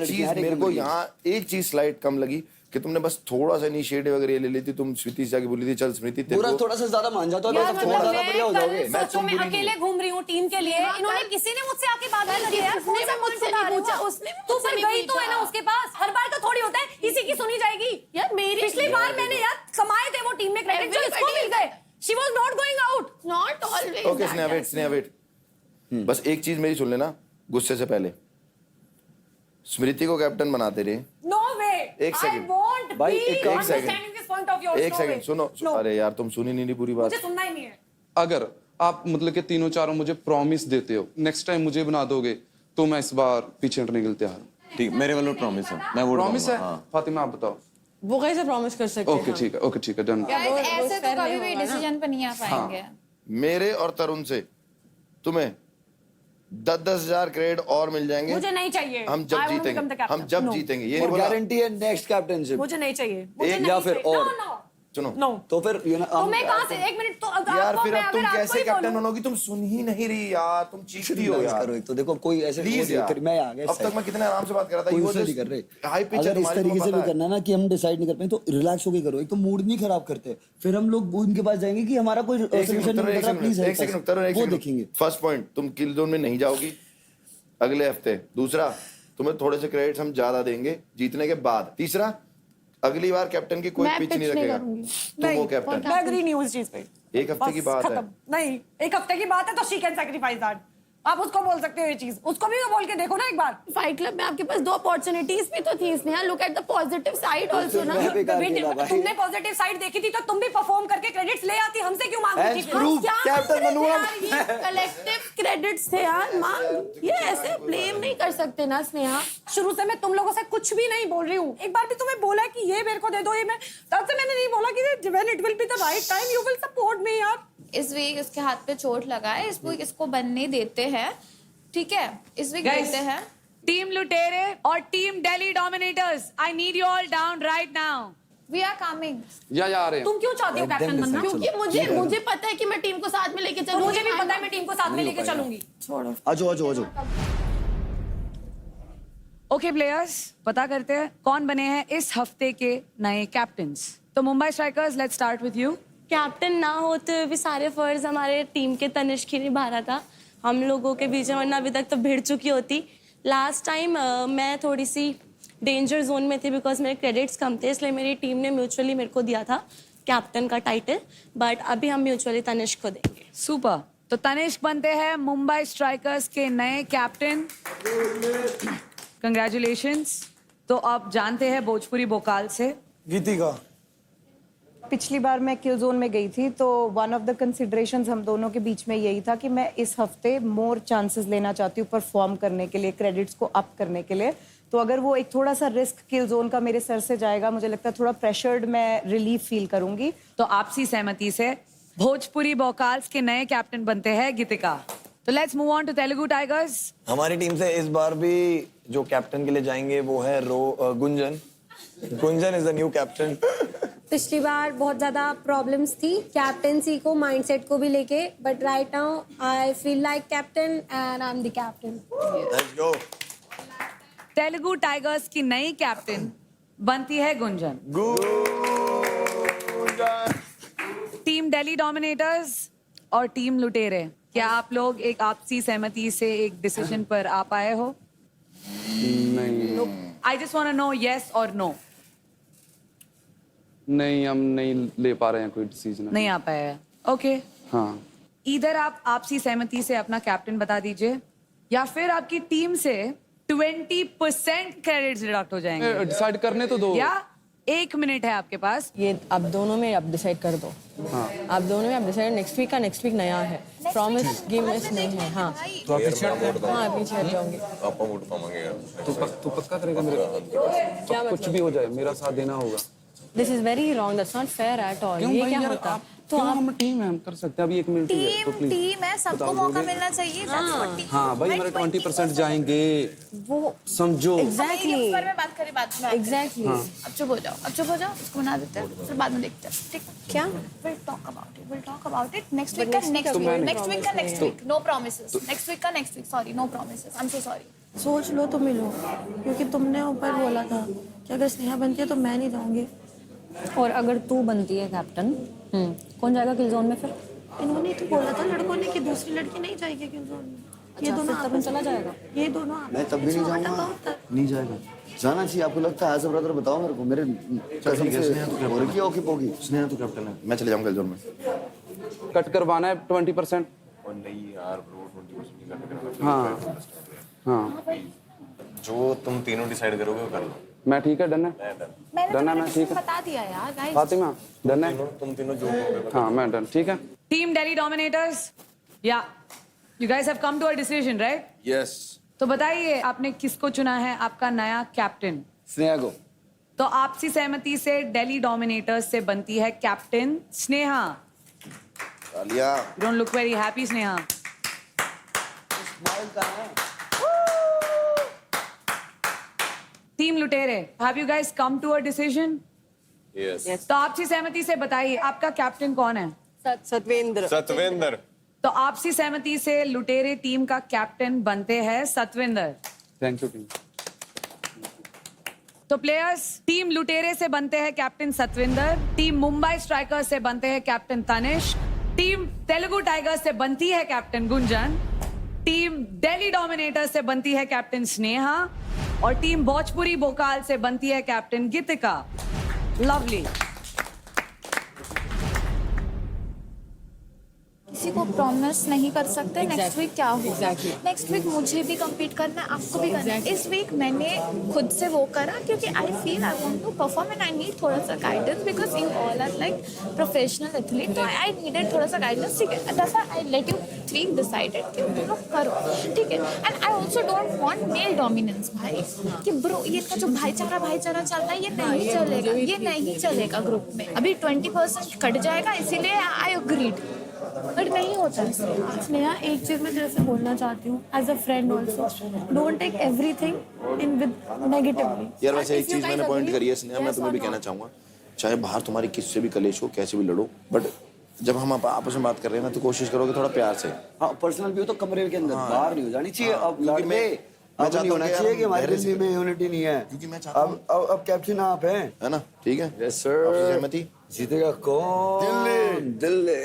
चीज मेरे को यहाँ एक चीज स्लाइड कम लगी कि तुमने बस थोड़ा सा इनिशिएटिव अगर ये ले लेती। तुम स्मृति से जाके बोली थी, चल स्मृति
पूरा थोड़ा सा ज्यादा मान जाता है तो थोड़ा ज्यादा बढ़िया हो जाओगे।
मैं अकेले घूम रही हूँ टीम के लिए, इन्होंने किसी ने मुझसे आके बात नहीं करी यार।
उसने मुझसे नहीं पूछा, उसने
तू फिर गई तो है ना उसके पास। हर बार का थोड़ी होता है इसी की सुनी जाएगी यार। मेरी पिछली बार मैंने यार कमाए थे वो टीम में क्रेडिट, जो इसको मिल गए। She was not going out.
Not always.
Okay Sneha wait. बस एक चीज मेरी सुन लेना गुस्से से पहले। स्मृति को कैप्टन बनाते रहे।
नो वे।
एक सेकंड
भाई,
एक सेकंड सुनो। अरे यार तुम सुनी नहीं पूरी बात।
मुझे सुनना ही नहीं है।
अगर आप मतलब कि तीनों चारों मुझे प्रॉमिस देते हो, नेक्स्ट टाइम मुझे बना दोगे, तो मैं इस बार पीछे हटने के लिए तैयार हूँ।
ठीक, मेरे वालों प्रॉमिस है, मैं वो
प्रॉमिस है। फातिमा आप बताओ।
वो कैसे प्रॉमिस कर सकते हैं?
ओके ठीक है डन।
ऐसे तो कभी भी डिसीजन पे नहीं आ पाएंगे।
मेरे और तरुण से तुम्हें 10-10 हजार क्रेडिट और मिल जाएंगे।
मुझे नहीं चाहिए।
हम जब जीतेंगे ये नहीं बोला।
गारंटी है नेक्स्ट कैप्टनशिप।
मुझे नहीं चाहिए।
एक या फिर और
सुनो
नो
तो फिर
तो मैं कहाँ से, एक मिनट, तो
यार
आपको
फिर
मैं
अब तुम
अगर आपको
कैसे
ही
कैप्टन
बोलूं-
बनोगी? तुम सुन ही नहीं रही यार, तुम चीखती हो यार।
करो एक तो देखो कोई ऐसे
प्लीज यार,
फिर मैं आ गया
अब तक मैं कितने आराम से बात कर रहा था।
कोई
You
उससे
were
नहीं कर रहे।
just high pitch है
अगर इस
तुम्हारी,
तरीके
तुम्हें
से भी
पता है।
करना है ना कि हम डिसाइड नहीं कर पाए तो रिलैक्स होके करो। एक तो मूड नहीं खराब करते, फिर हम लोग उनके पास जाएंगे कि हमारा कोई सोल्यूशन नहीं निकल रहा, प्लीज
एक सेकंड
वो देखेंगे।
फर्स्ट पॉइंट, तुम किल जोन में नहीं जाओगी अगले हफ्ते। दूसरा, तुम्हें थोड़े से क्रेडिट्स हम ज्यादा देंगे जीतने के बाद। तीसरा, अगली बार कैप्टन की कोई
मैं
पिच
pitch
नहीं
नहीं
रखेगा,
करूंगी।
तुम वो कैप्टन।
मैं एग्री नहीं हूँ इस चीज पे।
एक हफ्ते की
बस
बात है।
खत्म। नहीं, एक हफ्ते की बात है तो शी कैन सैक्रिफाइस दैट। आप उसको बोल सकते हो ये चीज, उसको भी बोल के देखो ना एक बार।
फाइट क्लब में आपके पास 2 अपॉर्चुनिटीज भी तो थी Sneha, look at the positive side also ना।
मैं बेकार खेला भाई।
तुमने पॉजिटिव साइड देखी थी तो तुम भी परफॉर्म करके क्रेडिट्स ले आती, हमसे क्यों मांग रही
As
थी?
proof,
क्या
कैप्टन बनूं
यार,
हम।
ये कलेक्टिव क्रेडिट्स थे यार मां, ये ऐसे ब्लेम नहीं कर सकते ना स्नेहा।
शुरू से मैं तुम लोगों से कुछ भी नहीं बोल रही हूँ। एक बार भी तुम्हें बोला कि ये मेरे को दे दो, ये मैं तब से मैंने नहीं बोला कि when it will be the right time you will support me यार।
इस वीक उसके हाथ पे चोट लगा है, इस वीक इसको बनने देते हैं, ठीक है, इस वीक
Guys,
देते हैं।
टीम लुटेरे और team Delhi Dominators, I need you all down right now.
We are coming.
या आ रहे हैं।
तुम क्यों चाहती हो कैप्टन बनना?
क्योंकि मुझे पता है कि मैं टीम को साथ में लेके
तो
चलूंगी।
मुझे भी पता है मैं टीम को साथ में लेके चलूंगी।
छोड़ो।
आजो आजो आजो।
ओके प्लेयर्स, पता करते हैं कौन बने हैं इस हफ्ते के नए कैप्टन्स। तो Mumbai strikers, let's start with you.
Captain ना होते हुए भी सारे फर्ज हमारे टीम के तनिष्क ही निभा रहा था हम लोगों के बीच में, वरना अभी तक तो भिड़ चुकी होती। लास्ट टाइम मैं थोड़ी सी डेंजर जोन में थी बिकॉज मेरे क्रेडिट्स कम थे, इसलिए मेरी टीम ने म्यूचुअली मेरे को दिया था कैप्टन का टाइटल, बट अभी हम म्यूचुअली तनिष्क को देंगे।
सुपर, तो तनिष्क बनते हैं मुंबई स्ट्राइकर्स के नए कैप्टन। कंग्रेचुलेशंस। तो आप जानते हैं भोजपुरी बोकाल से
गीतिका।
पिछली बार मैं किल जोन में गई थी तो वन ऑफ द कंसिडरेशंस हम दोनों के बीच में यही था कि मैं इस हफ्ते मोर चांसेस लेना चाहती हूँ परफॉर्म करने के लिए, क्रेडिट्स को अप करने के लिए। तो अगर वो एक थोड़ा सा रिस्क किल जोन का मेरे सर से जाएगा, मुझे लगता है थोड़ा प्रेशर्ड मैं रिलीफ फील करूंगी।
तो आपसी सहमति से भोजपुरी बोकाल्स के नए कैप्टन बनते हैं गीतिका। तो let's move on to Telugu tigers.
हमारी टीम से इस बार भी जो कैप्टन के लिए जाएंगे वो है Gunjan. Gunjan is the new captain.
पिछली बार बहुत ज्यादा प्रॉब्लम्स थी कैप्टेंसी को, माइंडसेट को भी लेके, but right now I feel like captain and I am the captain.
Let's go.
Telugu tigers की नई कैप्टन बनती है गुंजन। टीम दिल्ली डोमिनेटर्स और टीम लुटेरे, क्या आप लोग एक आपसी सहमति से एक डिसीजन पर आ पाए हो?
नहीं
I just want to know yes or no.
नहीं, हम नहीं ले पा रहे हैं कोई डिसीजन।
नहीं आ पाया। ओके,
हाँ,
इधर आप आपसी सहमति से अपना कैप्टन बता दीजिए या फिर आपकी टीम से 20% क्रेडिट्स डिडक्ट हो जाएंगे।
डिसाइड करने तो दो।
या 1 मिनट है आपके पास।
ये आप दोनों में आप डिसाइड कर दो।
हाँ।
आप दोनों में आप डिसाइड, नेक्स्ट वीक का नेक्स्ट वीक नया है, प्रॉमिस गेम में नहीं है। हाँ
तो आप पीछे
हाँ पीछे हट जाओगे।
आप वोट पाएंगे यार।
तू पक्का करेगा मेरे
क्या
कुछ
मतलब?
भी हो जाए मेरा साथ देना होगा।
This is very wrong, that's not fair at all.
क्यों
ये
भाई
क्या
यार,
होता?
तो हम टीम है, हम कर सकते हैं। अभी 1 मिनट ही है तो प्लीज।
टीम है, सबको मौका मिलना चाहिए।
हाँ भाई, हमारे 20% जाएंगे,
वो
समझो।
एग्जैक्टली उस पर मैं बात करें बाद में।
एग्जैक्टली
अब चुप हो जाओ, अब चुप हो जाओ, उसको बना देते हैं, फिर बाद में देखते हैं। ठीक है?
क्या?
We'll talk about it next week का next
तो
week,
मैंने-
next week का next week, no promises, next week का next week, sorry, no promises, I'm so sorry.
सोच लो तो मिलो, क्योंकि तुमने ऊपर बोला था कि अगर स्नेहा बनती है तो मैं नहीं जाऊंगी।
और अगर तू बनती है कैप्टन, कौन जाएगा किल जोन में फिर?
इन्होंने तो बोला था लड़कों ने कि दूसरी लड़की नहीं जाएगी किल जोन में। ये दोनों
फिर तब चला जाएगा।
ये दोनों
मैं तब भी नहीं जाऊंगा। नहीं जाएगा, जाना चाहिए। आपको लगता है एज अ ब्रदर बताओ मेरे को, मेरे कसम से हो रही है ओके पोगी।
स्नेहा तो कैप्टन है, मैं चले जाऊंगा जोन में।
कट करवाना है 20%।
और नहीं यार ब्रो, 20% नहीं करना।
हाँ हाँ,
जो तुम तीनों डिसाइड करोगे वो कर लो।
मैं ठीक है, डन है।
मैंने
डन है,
तो
मैं ठीक है।
बता दिया यार गाइस।
फातिमा डन है।
तुम तीनों जो कहोगे।
हाँ मैं डन, ठीक है।
टीम दिल्ली डोमिनेटर्स, या you guys have come to a decision right?
Yes.
तो बताइए आपने किसको चुना है आपका नया कैप्टन?
स्नेहा को।
तो आपसी सहमति से दिल्ली डोमिनेटर्स से बनती है कैप्टन स्नेहा।
तालियां।
You don't look very happy, Sneha. Team Lutere, have you guys come to a decision?
Yes
तो आपसी सहमति से बताइए आपका कैप्टन कौन है?
सतवेंद्र।
सतवेंद्र।
तो आपसी सहमति से लुटेरे टीम का कैप्टन बनते हैं सतविंदर।
Thank you team.
तो प्लेयर्स, टीम लुटेरे से बनते हैं captain Satwinder, team Mumbai Strikers से बनते हैं captain Tanishq, team Telugu Tigers से बनती है captain Gunjan, team Delhi Dominators से बनती है कैप्टन स्नेहा और टीम भोजपुरी बोकाल से बनती है कैप्टन गीतिका। लवली।
किसी को प्रॉमिस नहीं कर सकते नेक्स्ट वीक क्या होगा। नेक्स्ट वीक मुझे भी compete करना है, आपको भी करना है। इस वीक मैंने खुद से वो करा क्योंकि I feel I want to perform and I need थोड़ा सा guidance because you all are like professional athlete, तो आई नीडेड थोड़ा सा गाइडेंस। ठीक है, that's why I let you 3 decided कि तुम लोग करो, ठीक है। And I also don't want male dominance भाई, कि ब्रो ये का जो भाईचारा चल रहा है ये नहीं चलेगा, ये नहीं चलेगा ग्रुप में। अभी 20% कट जाएगा, इसीलिए आई अग्रीड, बट नहीं होता है। स्नेहा, एक चीज मैं तेरे से बोलना चाहती हूँ as a friend also, don't take everything in with negatively.
यार वैसे एक चीज मैंने पॉइंट करी है स्नेहा, मैं तुम्हें भी कहना चाहूंगा, चाहे बाहर तुम्हारी किससे भी कलेश हो, कैसे भी लड़ो, बट जब हम आपस में बात कर रहे हैं ना तो कोशिश करो कि थोड़ा प्यार से।
हाँ, पर्सनल भी हो तो कमरे के अंदर, बाहर नहीं हो जानी चाहिए। अब लड़के
मैं
नहीं होना चाहिए कि हमारे दिल्ली में यूनिटी नहीं है,
क्योंकि मैं चाहता हूं
अब कैप्टन आप हैं,
है ना? ठीक है,
यस सर।
आपसे सहमति?
जीतेगा कौन? दिल्ली।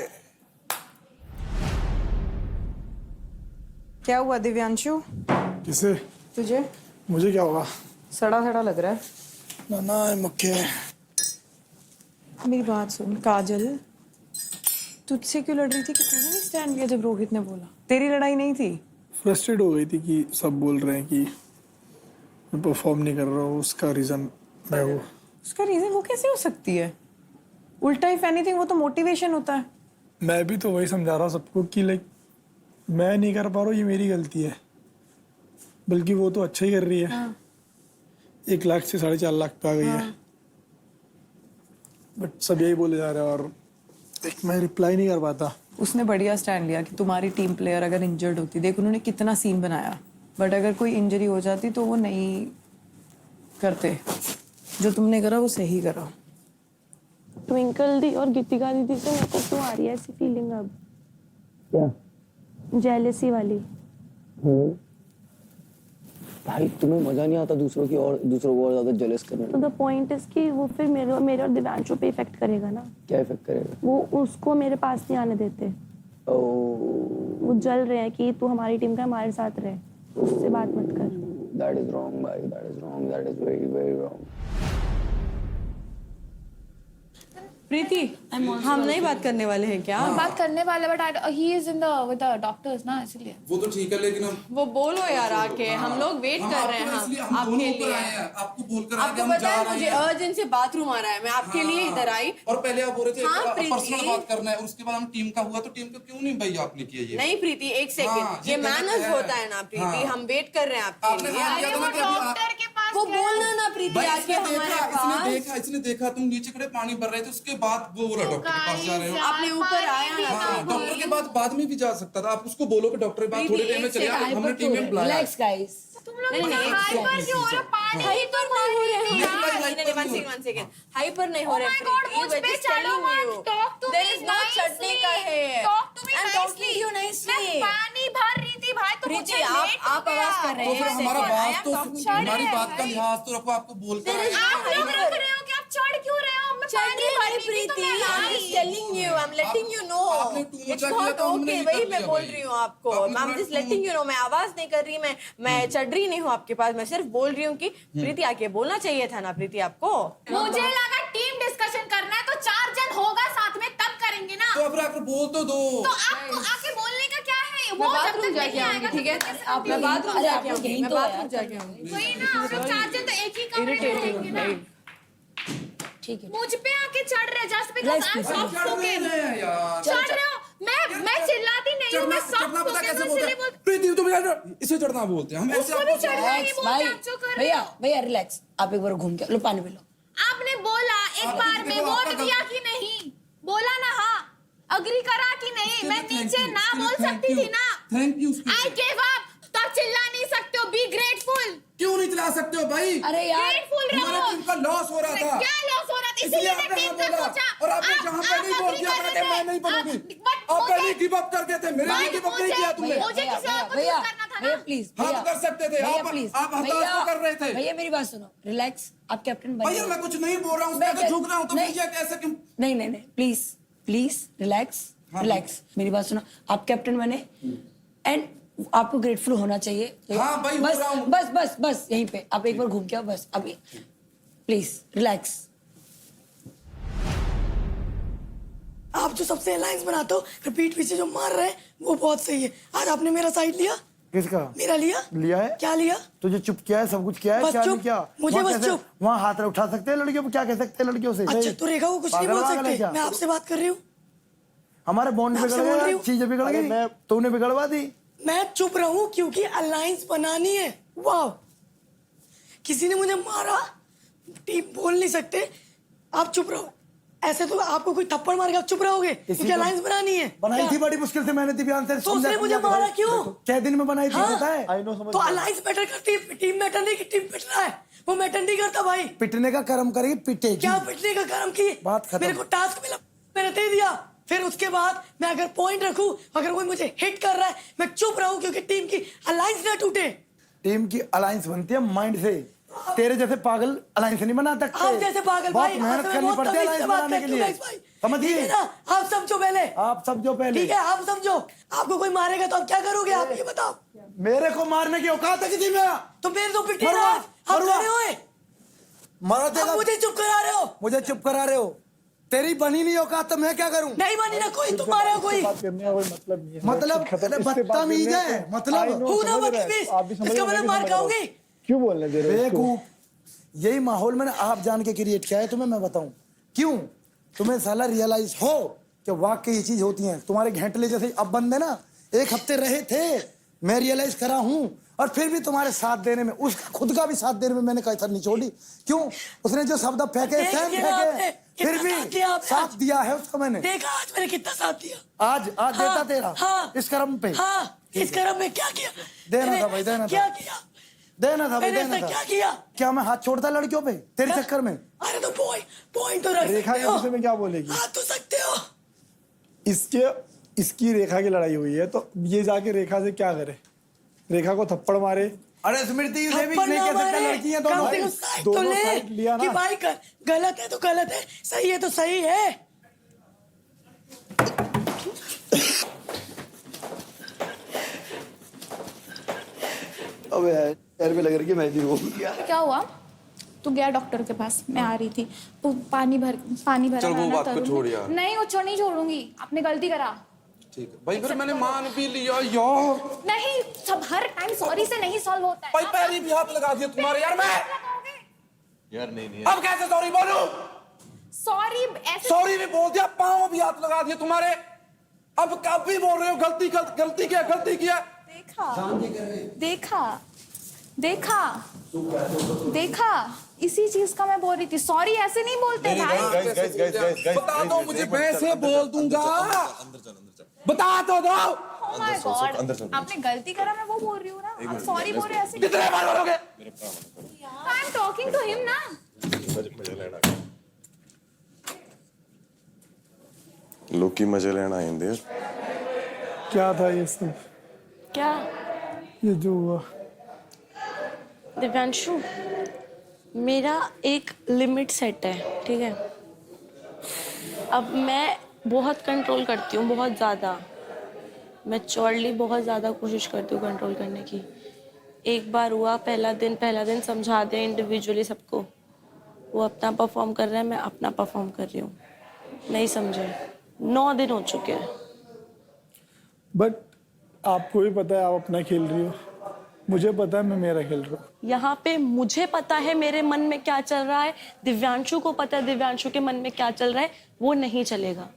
क्या हुआ दिव्यांशु?
किसे?
तुझे?
मुझे क्या होगा?
सड़ा सड़ा लग रहा है।
ना मक्के।
मेरी बात सुन काजल, तुझसे क्यों लड़ रही थी कि तूने नहीं स्टैंड लिया जब रोहित ने बोला?
तेरी लड़ाई नहीं थी?
फ्रस्ट्रेट हो गई थी कि सब बोल रहे हैं कि मैं परफॉर्म नहीं कर रहा हूँ, उसका रीजन मैं हूँ।
उसका रीजन वो कैसे हो सकती है? उल्टा इफ एनीथिंग वो तो मोटिवेशन होता है।
मैं भी तो वही समझा रहा हूँ सबको कि लाइक मैं नहीं कर पा रहा हूँ, ये मेरी गलती है, बल्कि वो तो अच्छा ही कर रही है।
हाँ।
1 लाख से 4.5 लाख पे आ गई है, बट सब यही बोले जा रहे हैं और एक मैं रिप्लाई नहीं कर पाता।
उसने बढ़िया स्टैंड लिया कि तुम्हारी टीम प्लेयर अगर इंजर्ड होती, देख उन्होंने कितना सीन बनाया, बट अगर कोई इंजरी हो जाती तो वो नहीं करते। जो तुमने करा वो सही करा।
ट्विंकल दी और गीतिका दीदी से मेरे को क्यों आ रही है ऐसी फीलिंग अब?
क्या?
जेलेसी वाली।
भाई तुम्हें मजा नहीं आता दूसरों को और ज्यादा जेलस करने
तो
में?
द पॉइंट इज कि वो फिर मेरे और दिव्यांशु पे इफेक्ट करेगा ना।
क्या इफेक्ट करेगा?
वो उसको मेरे पास नहीं आने देते, वो जल रहे हैं कि तू हमारी टीम का हमारे साथ रहे, उससे बात मत कर।
दैट इज रॉन्ग भाई, that is wrong, that is very very wrong.
Preeti, हम नहीं बात करने वाले हैं क्या?
बात करने वाले, but he is in the with the doctors ना, इसलिए।
वो तो ठीक है, लेकिन
वो बोलो यार आके, हम लोग वेट कर रहे हैं आपके लिए।
आपको बोलकर
आपको पता है मुझे अर्जेंट से बाथरूम आ रहा है, मैं आपके लिए इधर आई।
और पहले आप बोल रहे थे
हाँ,
पर्सनल बात करना है, और उसके बाद हम टीम का हुआ तो टीम का क्यों नहीं भाई आपने किया ये?
नहीं प्रीति, एक सेकंड, ये मैनर्स होता है ना प्रीति, हम वेट कर रहे हैं आपके लिए। वो बोलना ना प्रीति आके हमारे पास।
इसने देखा तुम नीचे खड़े पानी भर रहे थे, उसके बाद वो बोला डॉक्टर के पास जा रहे हो।
आपने ऊपर आया ना,
डॉक्टर के बाद में भी जा सकता था, आप उसको बोलो कि डॉक्टर के पास थोड़ी देर में चले आओ, हमने टीम में बुलाया।
Relax guys.
हाइपर नहीं हो रहे
पानी भर रही थी भाई, तो मुझे
आप आवाज कर रहे हैं।
हमारी बात का लिहाज तो रखो, आपको बोलकर
आप लोग रख रहे हो कि आप चढ़ क्यों रहे हो? मैं पानी भर रही थी तो मैं आई।
telling you, I'm letting you know. It's not okay, वही मैं बोल रही हूँ आपको। I'm just letting you know, मैं आवाज नहीं कर रही, मैं चढ़ रही नहीं हूँ आपके पास, मैं सिर्फ बोल रही हूँ कि प्रीति आके बोलना चाहिए था ना प्रीति आपको।
मुझे लगा टीम डिस्कशन करना है तो 4 जन होगा साथ में तब करेंगे ना।
तो अब बोल तो दो।
तो आपको आके बोलने का क्या है? वो जब तक
जाके आऊंगी, ठीक है? मैं बाथरूम जाके आऊंगी, मैं बाथरूम जाके आऊंगी।
वही ना, आप 4 जन तो एक ही कमरे में रहेंगे ना।
ठीक है,
मुझ पे आके चढ़ रहे just because I am soft spoken. चढ़ रहे हो, मैं चिल्लाती नहीं हूं, मैं सॉफ्ट स्पोकन हूं, इसलिए बोल।
प्रीति तुम इसे चढ़ना बोलते हैं, हम ऐसे
उसको भी चढ़ना ही बोलते हैं, जो कर रहे हो।
भैया रिलैक्स, आप एक बार घूम के लो, पानी पी लो।
आपने बोला एक बार में वोट दिया कि नहीं? बोला ना? हाँ, अग्री करा कि नहीं? मैं नीचे ना बोल सकती थी ना?
Thank you.
I give up. तब चिल्ला नहीं सकते हो, बी ग्रेटफुल।
क्यों नहीं चला सकते हो भाई?
अरे यार,
ग्रेटफुल रहो।
हमारे टीम का लॉस हो रहा था।
क्या लॉस हो रहा था?
इसलिए आपने हाँ बोला और आपने जहाँ पे नहीं बोल दिया था कि मैं नहीं बनूंगी, आप पहले गिव अप कर देते, मेरे लिए गिव अप नहीं किया तुमने।
भैया भैया प्लीज
हाँ तो कर सकते थे, आप हताश तो कर रहे थे।
भैया मेरी बात सुनो, रिलैक्स, आप कैप्टन बने।
भैया मैं कुछ नहीं बोल रहा हूँ, उसमें अगर झुक रहा हूँ तो मुझे कैसे क्यों?
नहीं नहीं नहीं, प्लीज प्लीज रिलैक्स रिलैक्स, मेरी बात सुनो, आप कैप्टन बने एंड आपको ग्रेटफुल होना चाहिए।
हाँ भाई,
बस
हो रहा हूँ।
बस बस बस यहीं पे आप एक बार घूम के आओ बस अभी, प्लीज रिलैक्स। आप जो सबसे अलायंस बनाते हो, फिर पीठ पीछे जो मार रहे हैं वो बहुत सही है। आज आपने मेरा साइड लिया।
किसका?
मेरा लिया।
लिया है?
क्या लिया?
तुझे चुप किया है, सब कुछ किया है,
बस
क्या
चुप।
नहीं किया?
मुझे
वहाँ
बस
कैसे-
चुप।
वहाँ हाथ उठा सकते हैं लड़कियों को, क्या कह सकते हैं लड़कियों से?
अच्छा तो रेखा को कुछ नहीं
पागल
बोल
वागल है
सकते,
क्या?
मैं आपसे बात कर रही हूँ।
हमारे बॉन्ड
आपसे
बिगड़
बोल रही
गए,
हूँ।
चीजें बिगड़
अरे
गई,
मैं-
तूने बिगड़वा दी।
मैं चुप रहूं क्योंकि अलायंस बनानी है। वाह, किसी ने मुझे मारा, टीम बोल नहीं सकते, आप चुप रहो। ऐसे तो आपको कोई थप्पड़ मारेगा, आप चुप रहोगे क्योंकि अलायंस बनानी है।
बनाई
क्या?
थी बड़ी मुश्किल से मैंने दिव्यांश से
तो उसने मुझे मारा क्यों?
क्या दिन में बनाई थी
हाँ?
पता है?
तो अलायंस मैटर करती है, टीम मैटर नहीं कि टीम पिट रहा है, वो मैटर नहीं करता भाई।
पिटने का कर्म करेगी, पिटेगी।
क्या पिटने का कर्म की?
बात खत्म।
मेरे को टास्क मिला, मैंने दे दिया, फिर उसके बाद मैं अगर पॉइंट रखूं, अगर कोई मुझे हिट कर रहा है, मैं चुप रहूं क्योंकि टीम की अलायंस ना टूटे।
टीम की अलायंस बनती है माइंड से, तेरे जैसे पागल अलायंस नहीं बना सकते।
आप जैसे पागल
बहुत
भाई,
मेहनत करनी पड़ती है अलायंस बनाने के लिए, समझिए
ठीक है ना? आप समझो पहले,
आप समझो पहले।
ठीक है आप समझो। आपको कोई मारेगा तो आप क्या करोगे, आप ये बताओ।
मेरे को मारने की औकात है किसी में?
तो मेरे तो पिटे
मरवा,
ना, आप
मरवा।
खड़े हुए,
मारा
आप
देगा,
मुझे चुप करा रहे हो।
मुझे चुप करा रहे हो। तेरी बनी नहीं औकात तो मैं क्या करूं?
नहीं मानी ना कोई, तुम मारे हो कोई।
बात करने का कोई मतलब नहीं है।
मतलब
खत्म,
अरे
इससे बात
बदतमीज
करने
है,
का-
मतलब
I know,
हूं ना
समझ रहे हैं।
बदतमीज,
आप भी समझ
इसका
रहे हैं,
मतलब मार
मैं भी समझ रहा हूँ।
खाओगे।
क्यों बोलने दे रहे हो उसको?
बेवकूफ, यही माहौल मैंने आप जान के क्रिएट किया है, तुम्हें मैं बताऊं क्यों। तुम्हें साला रियलाइज हो कि वाकई ये चीज होती है। तुम्हारे घेंटले जैसे अब बंदे ना 1 हफ्ते रहे थे, मैं रियलाइज करा हूं, और फिर भी तुम्हारे साथ देने में, उसका खुद का भी साथ देने में मैंने कसर नहीं छोड़ी। क्यों? उसने जो शब्द फेंके,
देख
सहम
लिया आपने,
फेंके, फिर
कितना साथ दिया
भी
आपने
साथ
आज।
दिया है उसको मैंने।
देखा आज मैंने कितना साथ दिया।
आज आज देता तेरा,
हाँ,
इस कर्म पे।
हाँ, इस कर्म में क्या किया?
देना
मैंने
था भाई, देना था।
क्या किया?
देना था भाई,
मैंने
देना
ऐसा
था।
क्या किया?
क्या मैं हाथ छोड़ता लड़कियों पे तेरे चक्कर में?
अरे तो पॉइंट तो रख
रेखा
सकते
के
हो,
विषय में क्या बोलेगी?
हाथ तो सकते हो।
इसकी रेखा की लड़ाई हुई है तो ये जाके रेखा से क्या करे? रेखा को थप्पड़ मारे।
अरे स्मृति से भी
थप्पड़
नहीं
ना
कह सकता,
मारे,
लड़की है
कम
दोनों।
से कम साइड तो
दोनों
ले
साइड लिया
कि
ना।
भाई गलत है तो गलत है, सही है तो सही है।
अबे यार, पैर पे लग रही है मेहंदी वो।
क्या हुआ? तू गया डॉक्टर के पास, मैं आ रही थी, तो पानी भरा
चल वो
है ना
बात को
तरुण
छोड़
ने।
यार।
नहीं वो नहीं छोड़ूंगी, आपने गलती करा।
ठीक है भाई, फिर मैंने मान भी लिया यार।
नहीं, सब हर टाइम सॉरी से नहीं सॉल्व होता है।
भाई पैरी भी हाथ लगा दिया तुम्हारे यार मैं।
यार नहीं
अब कैसे सॉरी बोलूं?
सॉरी ऐसे
सॉरी भी बोल दिया, पाँव भी हाथ लगा दिए तुम्हारे। अब कब भी बोल रहे हो गलती किया।
देखा देखा इसी चीज का मैं बोल रही थी। सॉरी ऐसे नहीं बोलते भाई।
बता दो मुझे, मैं से बोल दूंगा। बता तो दो।
Oh my God, आपने गलती करा, मैं वो बोल रही हूँ ना। आप सॉरी बोल रहे ऐसे।
कितने बार बोलोगे?
I am talking to him ना।
लोकी मजे लेना आएंगे।
क्या था ये सब?
क्या
ये जो हुआ?
दिव्यांशु, मेरा एक लिमिट सेट है, ठीक है? अब मैं बहुत कंट्रोल करती हूँ, बहुत ज़्यादा मैच्योरली बहुत ज़्यादा कोशिश करती हूँ कंट्रोल करने की। एक बार हुआ, पहला दिन समझा दें इंडिविजुअली सबको, वो अपना परफॉर्म कर रहे हैं, मैं अपना परफॉर्म कर रही हूँ, नहीं समझे। 9 दिन हो चुके हैं।
बट आपको भी पता है आप अपना खेल रही हो, मुझे पता है मैं मेरा खेल रहा हूँ।
यहाँ पे मुझे पता है मेरे मन में क्या चल रहा है, दिव्यांशु को पता है दिव्यांशु के मन में क्या चल रहा है, वो नहीं चलेगा।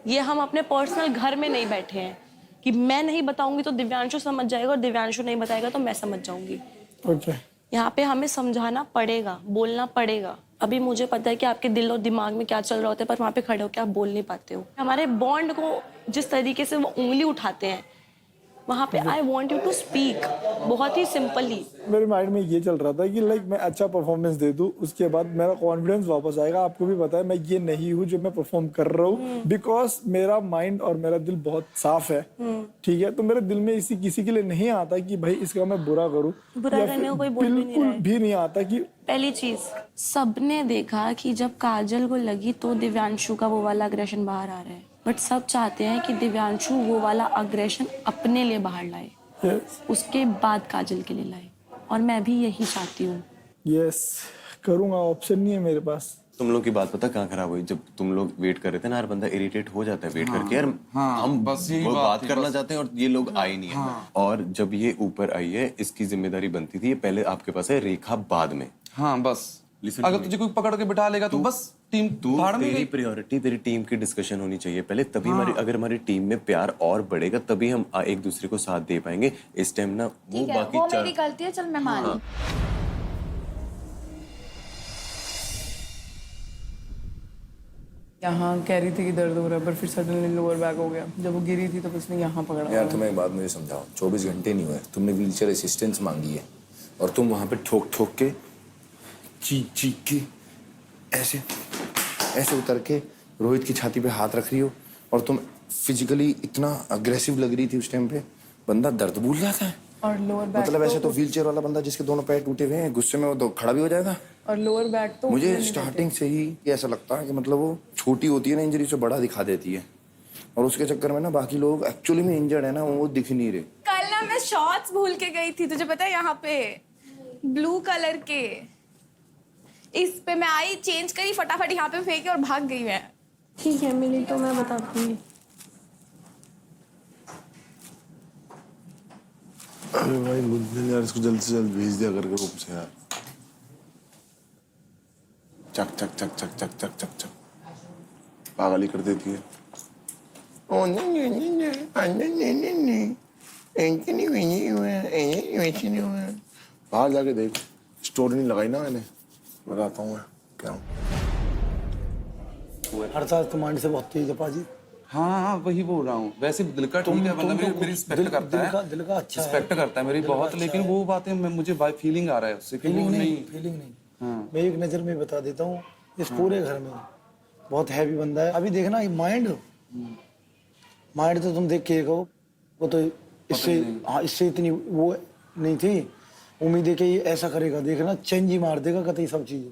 ये हम अपने पर्सनल घर में नहीं बैठे हैं कि मैं नहीं बताऊंगी तो दिव्यांशु समझ जाएगा और दिव्यांशु नहीं बताएगा तो मैं समझ जाऊंगी।
ओके।
यहाँ पे हमें समझाना पड़ेगा, बोलना पड़ेगा। अभी मुझे पता है कि आपके दिल और दिमाग में क्या चल रहा होता है, पर वहाँ पे खड़े होकर आप बोल नहीं पाते हो। हमारे बॉन्ड को जिस तरीके से वो उंगली उठाते हैं, वहाँ पे I want you to speak, बहुत ही सिंपली।
मेरे माइंड में ये चल रहा था कि लाइक मैं अच्छा परफॉर्मेंस दे दूं, उसके बाद मेरा कॉन्फिडेंस वापस आएगा। आपको भी पता है मैं ये नहीं हूँ जो मैं परफॉर्म कर रहा हूँ, बिकॉज मेरा माइंड और मेरा दिल बहुत साफ है। ठीक है, तो मेरे दिल में इसी किसी के लिए नहीं आता कि भाई इसका मैं बुरा करूँ,
बुरा करने को कोई बोल भी नहीं
बिल्कुल
रहा है।
भी नहीं आता कि
पहली चीज, सबने देखा कि जब काजल को लगी तो दिव्यांशु का वो वाला अग्रेशन बाहर आ रहा है, बट सब चाहते हैं कि दिव्यांशु वो वाला अग्रेशन अपने लिए बाहर लाए, उसके बाद काजल के लिए लाए, और मैं भी यही चाहती हूँ।
यस करूँगा, ऑप्शन नहीं है मेरे पास।
तुम लोग की बात पता कहाँ खराब हुई? जब तुम लोग वेट कर रहे थे ना, हर बंदा इरिटेट हो जाता है वेट करके, यार हम
बस यही
वो
बात
बात
थी,
करना
बस।
चाहते हैं और ये लोग आए नहीं है। और जब ये ऊपर आई है, इसकी जिम्मेदारी बनती थी, ये पहले आपके पास है, रेखा बाद में।
हाँ बस,
Listen to
अगर
me.
तुझे कोई पकड़ के बिठा लेगा तो बस टीम भाड़ में
तेरी
गई।
प्रायोरिटी, तेरी टीम की डिस्कशन होनी चाहिए पहले, तभी हमारी, अगर हमारी टीम में प्यार और बढ़ेगा तभी हम एक दूसरे को साथ दे पाएंगे। इस टाइम ना वो
ठीक है,
बाकी
वो मेरी गलती है, चल मैं मान ली।
यहाँ कह रही थी कि दर्द हो रहा है, पर फिर सडनली लोअर बैक हो गया। जब वो गिरी थी तब उसने यहाँ पकड़ा।
यार तुम्हें एक बात मुझे समझाओ, 24 घंटे नहीं हुए, तुमने व्हीलचेयर असिस्टेंस मांगी है और तुम वहां पे ठोक ठोक के चीख चीख के ऐसे ऐसे उतर के रोहित की छाती पे हाथ रख रही हो, और तुम फिजिकली इतना अग्रेसिव लग रही थी उस टाइम पे। बंदा दर्द भूल जाता है।
और लोअर बैक
मतलब ऐसे तो व्हीलचेयर वाला बंदा जिसके दोनों पैर टूटे हुए हैं, गुस्से में वो तो खड़ा भी हो जाएगा।
और लोअर बैक तो
मुझे स्टार्टिंग से ही ऐसा लगता है कि मतलब वो छोटी होती है ना इंजरी, से बड़ा दिखा देती है, और उसके चक्कर में ना बाकी लोग एक्चुअली में इंजर्ड है ना, वो दिख नहीं रहे।
कल ना मैं शॉर्ट्स भूल के गई थी, तुझे पता है, यहाँ पे ब्लू कलर के, इस पे मैं आई, चेंज करी, फटाफट यहाँ पे फेंकी और भाग गई मैं।
ठीक है, मिली तो मैं बता दूंगी।
अरे भाई मुझे यार इसको जल्द से जल्द भेज दिया करके रूम से यार। चक चक चक चक चक चक चक चक पागल ही कर देती है। ओ नहीं नहीं नहीं बाहर जाके देख, स्टोरी नहीं लगाई ना मैंने, बताता हूँ मैं क्या हूँ।
हर साल तुम्हारे से बहुत तेज है पाजी।
हाँ हाँ वही बोल रहा हूँ। वैसे दिल का ठीक है, मतलब मेरी रिस्पेक्ट करता है,
दिल का अच्छा है,
रिस्पेक्ट करता है मेरी बहुत, लेकिन वो बातें मुझे फीलिंग आ रहा है उससे कि वो नहीं।
फीलिंग नहीं, मैं एक नजर में बता देता हूँ, इस पूरे घर में बहुत हैवी बंदा है। अभी देखना माइंड तो तुम देख के कहो, वो तो इससे, हाँ इससे इतनी वो नहीं थी उम्मीद है कि ये ऐसा करेगा, देखना चेंज ही मार देगा कतई सब चीजें।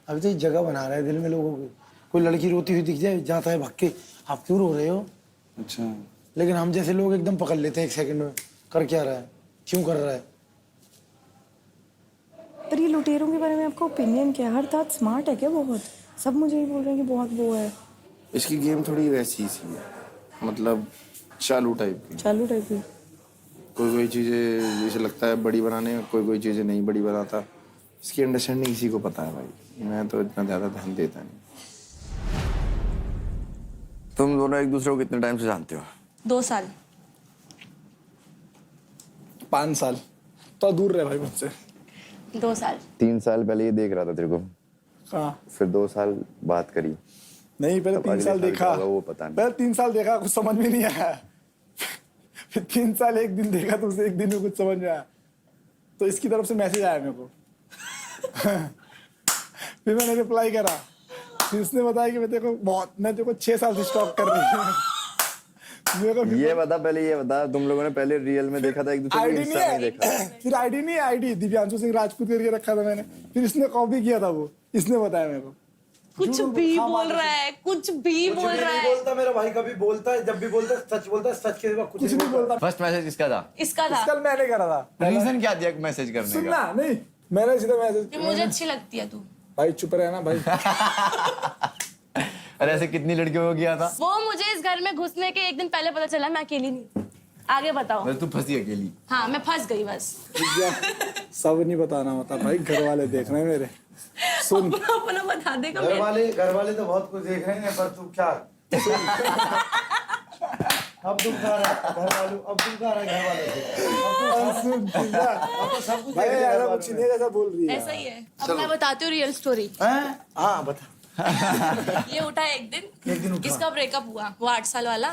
अभी तो ये जगह बना रहा है दिल में लोगों की। कोई लड़की रोती हुई दिख जाए, जाता है भाग के, आप क्यों रो रहे हो?
अच्छा,
लेकिन हम जैसे लोग एकदम पकड़ लेते हैं एक सेकंड में, कर क्या रहा है, क्यों कर रहा है।
पर ये लुटेरों के बारे में आपका ओपिनियन क्या है? हर बात स्मार्ट है क्या बहुत? सब मुझे ही बोल रहे हैं कि बहुत वो है।
इसकी गेम थोड़ी वैसी सी है, मतलब चालू टाइप की।
चालू टाइप की।
कोई चीज़ें जैसे लगता है बड़ी बनाने, कोई चीज़ें नहीं बड़ी बनाता। इसकी अंडरस्टैंडिंग इसी को पता है भाई, मैं तो इतना ज़्यादा ध्यान देता नहीं।
तुम दोनों एक दूसरे को कितने टाइम से जानते हो?
2 साल।
5 साल तो दूर रहे भाई मुझसे।
2 साल।
3 साल पहले ये देख रहा था तेरे को,
हाँ
फिर 2 साल बात करी।
नहीं, पहले
तब
3
अगले
साल
साल
देखा,
क्या होगा वो पता नहीं।
पहले 3 साल देखा, कुछ समझ में नहीं आया। फिर 3 साल एक दिन देखा तो उसे एक दिन में कुछ समझ में आया, तो इसकी तरफ से मैसेज आया मेरे को। फिर मैंने रिप्लाई करा, फिर उसने बताया कि मैं तेरे को 6 साल से स्टॉक कर रही हूँ।
ये बता, पहले ये बता, तुम लोगों ने पहले रियल में देखा था एक दूसरे को,
आईडी
इंस्टा में
नहीं
देखा?
है, फिर आईडी नहीं है, आईडी दिव्यांशु सिंह राजपूत करके रखा था मैंने, फिर इसने कॉपी किया था, वो इसने बताया मेरे को।
कुछ भी बोल रहा है, कुछ भी बोल रहा है।
बोलता मेरा भाई, कभी बोलता है, जब भी बोलता है सच बोलता है, सच के सिवा कुछ नहीं बोलता।
फर्स्ट मैसेज किसका था?
इसका था।
कल मैंने करा था।
रीजन क्या दिया मैसेज करने का?
सुनना नहीं, मैंने सीधा मैसेज,
कि मुझे अच्छी लगती है तू।
भाई चुप रहे ना भाई।
अरे ऐसे कितनी लड़कियों को किया था?
वो मुझे इस घर में घुसने के एक दिन पहले पता चला, मैं अकेली नहीं। आगे बताओ।
तू फंसी अकेली?
हाँ, मैं फंस गई बस।
सब नहीं बताना होता भाई, घर वाले देख रहे हैं मेरे। सुन,
अपना बता देगा।
घर वाले तो बहुत कुछ देख रहे हैं, पर तू क्या अब तुम कह रहा है घर वालों, अब तुम कह रहा है घर वाले से,
सुन
अब तो सब कुछ
भाई,
देख रहे हैं
यार
घर
कुछ
वाले।
नहीं ऐसा बोल रही है।
ऐसा ही है। अब मैं बताती हूँ रियल स्टोरी।
हाँ बता।
ये उठा एक दिन इसका ब्रेकअप हुआ, वो 8 साल वाला।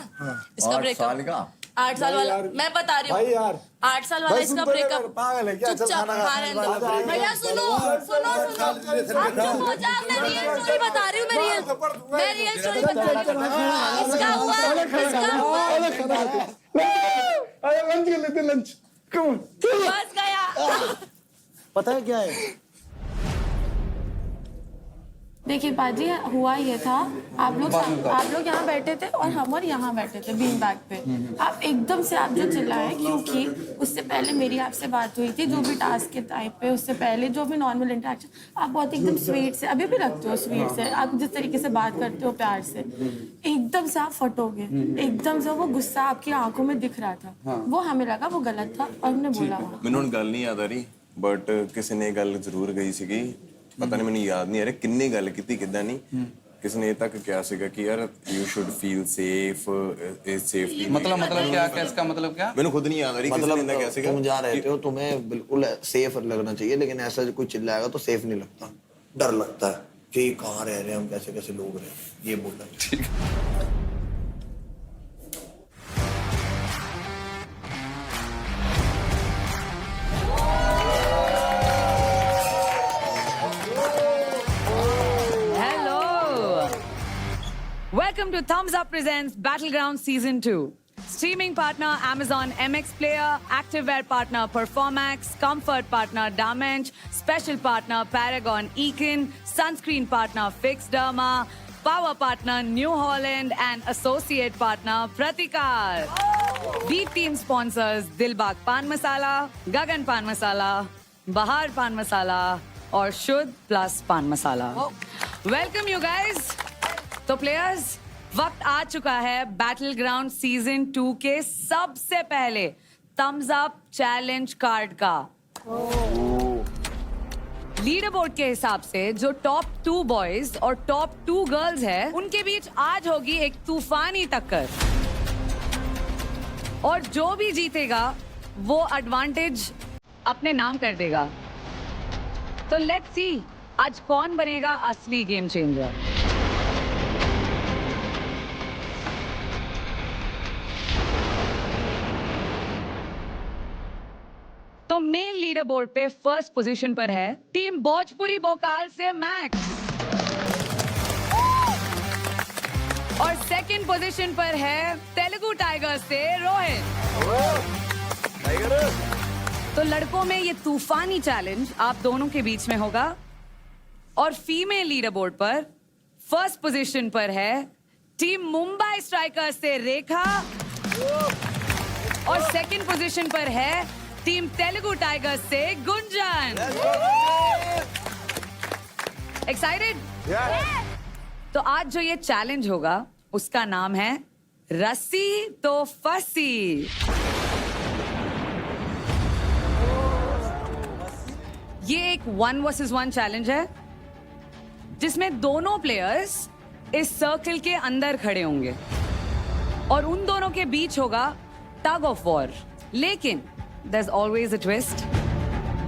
इसका ब्रेकअप। 8 साल वाला मैं बता रही
भाई
हूँ
यार
8 साल वाला
भाई
इसका
सुन तो ले
ब्रेकअप
यार, पागल है क्या? चल
चुपचाप
खाना खा।
खा रहने दो। भैया सुनो सुनो सुनो आप चुप हो जाओ मैं रियल स्टोरी बता रही हूँ मैं रियल स्टोरी बता रही हूँ इसका हुआ
लंच कर लेते लंच
बस गया
पता है क्या है
देखिए बाजी हुआ ये था आप लोग यहाँ बैठे थे और हम और यहाँ बैठे थे बीन बैग पे आप एकदम से आप जो चिल्लाए क्योंकि उससे पहले मेरी आपसे बात हुई थी जो भी टास्क के टाइप पे उससे पहले जो भी नॉर्मल इंटरेक्शन आप बहुत एकदम स्वीट से अभी भी रखते हो स्वीट से आप जिस तरीके से बात करते हो प्यार से एकदम से आप फटोगे एकदम से वो गुस्सा आपकी आंखों में दिख रहा था वो हमें लगा वो गलत था और हमने बोला
ਮੈਨੂੰ ਹੁਣ ਗੱਲ ਨਹੀਂ ਯਾਦ ਆ ਰਹੀ ਬਟ ਕਿਸੇ ਨੇ ਗੱਲ ਜ਼ਰੂਰ ਗਈ ਸੀਗੀ ਪਤਾ ਨਹੀਂ ਮੈਨੂੰ ਯਾਦ ਨਹੀਂ ਆ ਰਿਹਾ ਕਿੰਨੇ ਗੱਲ ਕੀਤੀ ਕਿੱਦਾਂ ਨਹੀਂ ਕਿਸੇ ਨੇ ਇਹ ਤੱਕ ਕਿਹਾ ਸੀਗਾ ਕਿ ਯਾਰ ਯੂ ਸ਼ੁੱਡ ਫੀਲ ਸੇਫ ਇਸ ਸੇਫਟੀ
मतलब क्या क्या इसका मतलब क्या
ਮੈਨੂੰ ਖੁਦ नहीं याद आ रही किसी ने क्या सीखा
तुम जहाँ रहते हो तुम्हें बिल्कुल सेफ लगना चाहिए लेकिन ऐसा कोई चिल्लाएगा तो सेफ नहीं लगता डर लगता है कि कहाँ रह रहे हैं हम कैसे कैसे लोग रहे हैं ये बोल रहे हैं
Welcome to Thumbs Up Presents Battleground Season 2. Streaming partner Amazon MX Player, activewear partner Performax, comfort partner Damage, special partner Paragon Ekin, sunscreen partner Fix Derma, power partner New Holland and associate partner Pratikar. Beat team sponsors Dilbag Pan Masala, Gagan Pan Masala, Bahar Pan Masala और शुद्ध plus पान मसाला. Welcome you guys. तो players वक्त आ चुका है battle ground season 2 के सबसे पहले थम्स अप चैलेंज कार्ड का. लीडर बोर्ड के हिसाब से जो टॉप 2 बॉयज और टॉप 2 गर्ल्स है उनके बीच आज होगी एक तूफानी टक्कर और जो भी जीतेगा वो एडवांटेज अपने नाम कर देगा. तो लेट्स सी आज कौन बनेगा असली गेम चेंजर. तो मेन लीडर बोर्ड पे फर्स्ट पोजीशन पर है टीम भोजपुरी भोकाल से मैक्स और सेकंड पोजीशन पर है तेलुगु टाइगर्स से रोहित. तो लड़कों में ये तूफानी चैलेंज आप दोनों के बीच में होगा और फीमेल लीडर बोर्ड पर फर्स्ट पोजीशन पर है टीम मुंबई स्ट्राइकर्स से रेखा और सेकंड पोजीशन पर है टीम तेलुगु टाइगर्स से गुंजन. एक्साइटेड? तो आज जो ये चैलेंज होगा उसका नाम है रस्सी तो फंसी. ये एक 1 वर्सेस 1 चैलेंज है जिसमें दोनों प्लेयर्स इस सर्कल के अंदर खड़े होंगे और उन दोनों के बीच होगा टग ऑफ वॉर. लेकिन there's always a twist.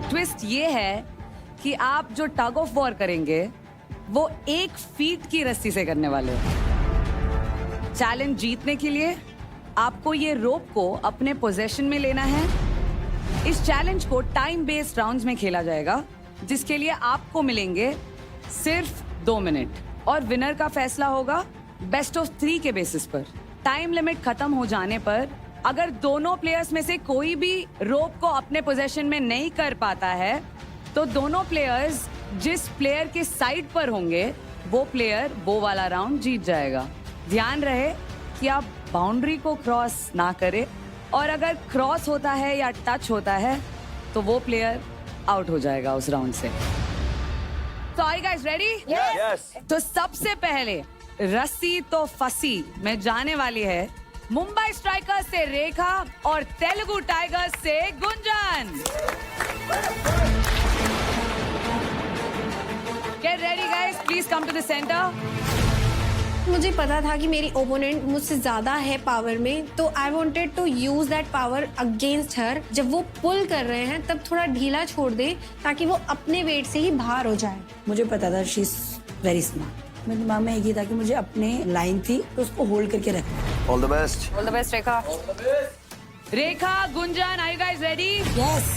Twist ये है कि आप जो टग ऑफ वॉर करेंगे वो 1 फीट की रस्सी से करने वाले हो. चैलेंज जीतने के लिए आपको ये रोप को अपने पोजेशन में लेना है. इस चैलेंज को टाइम बेस्ड राउंड्स में खेला जाएगा जिसके लिए आपको मिलेंगे सिर्फ 2 मिनट और विनर का फैसला होगा बेस्ट ऑफ 3 के बेसिस पर. टाइम लिमिट खत्म हो जाने पर अगर दोनों प्लेयर्स में से कोई भी रोप को अपने पोजीशन में नहीं कर पाता है तो दोनों प्लेयर्स जिस प्लेयर के साइड पर होंगे वो प्लेयर वो वाला राउंड जीत जाएगा. ध्यान रहे कि आप बाउंड्री को क्रॉस ना करें और अगर क्रॉस होता है या टच होता है तो वो प्लेयर आउट हो जाएगा उस राउंड से. तो are you guys ready?
Yes.
तो सबसे पहले रस्सी तो फंसी में जाने वाली है मुंबई स्ट्राइकर्स से रेखा और तेलुगु टाइगर्स से Gunjan. Get ready guys, please come to the center.
मुझे पता था कि मेरी ओपोनेंट मुझसे ज्यादा है पावर में तो I wanted to use that power against her. जब वो पुल कर रहे हैं तब थोड़ा ढीला छोड़ दे ताकि वो अपने वेट से ही बाहर हो जाए.
मुझे पता था शी इज वेरी स्मार्ट. मेरे दिमाग में एक ही था कि मुझे अपने लाइन थी तो उसको होल्ड करके रखना.
All the best.
All the best Rekha. Rekha, Gunjan, are you guys ready?
Yes.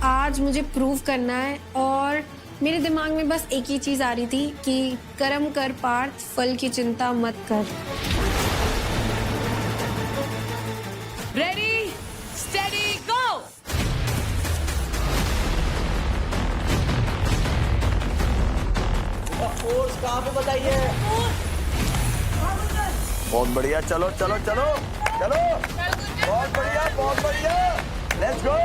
आज मुझे प्रूव करना है और मेरे दिमाग में बस एक ही चीज आ रही थी कि कर्म कर पार्थ, फल की चिंता मत कर।
रेडी, स्टेडी, गो।
फोर्स कहाँ पे बताइए? बहुत बढ़िया, चलो चलो चलो चलो, बहुत बढ़िया बहुत बढ़िया, लेट्स गो।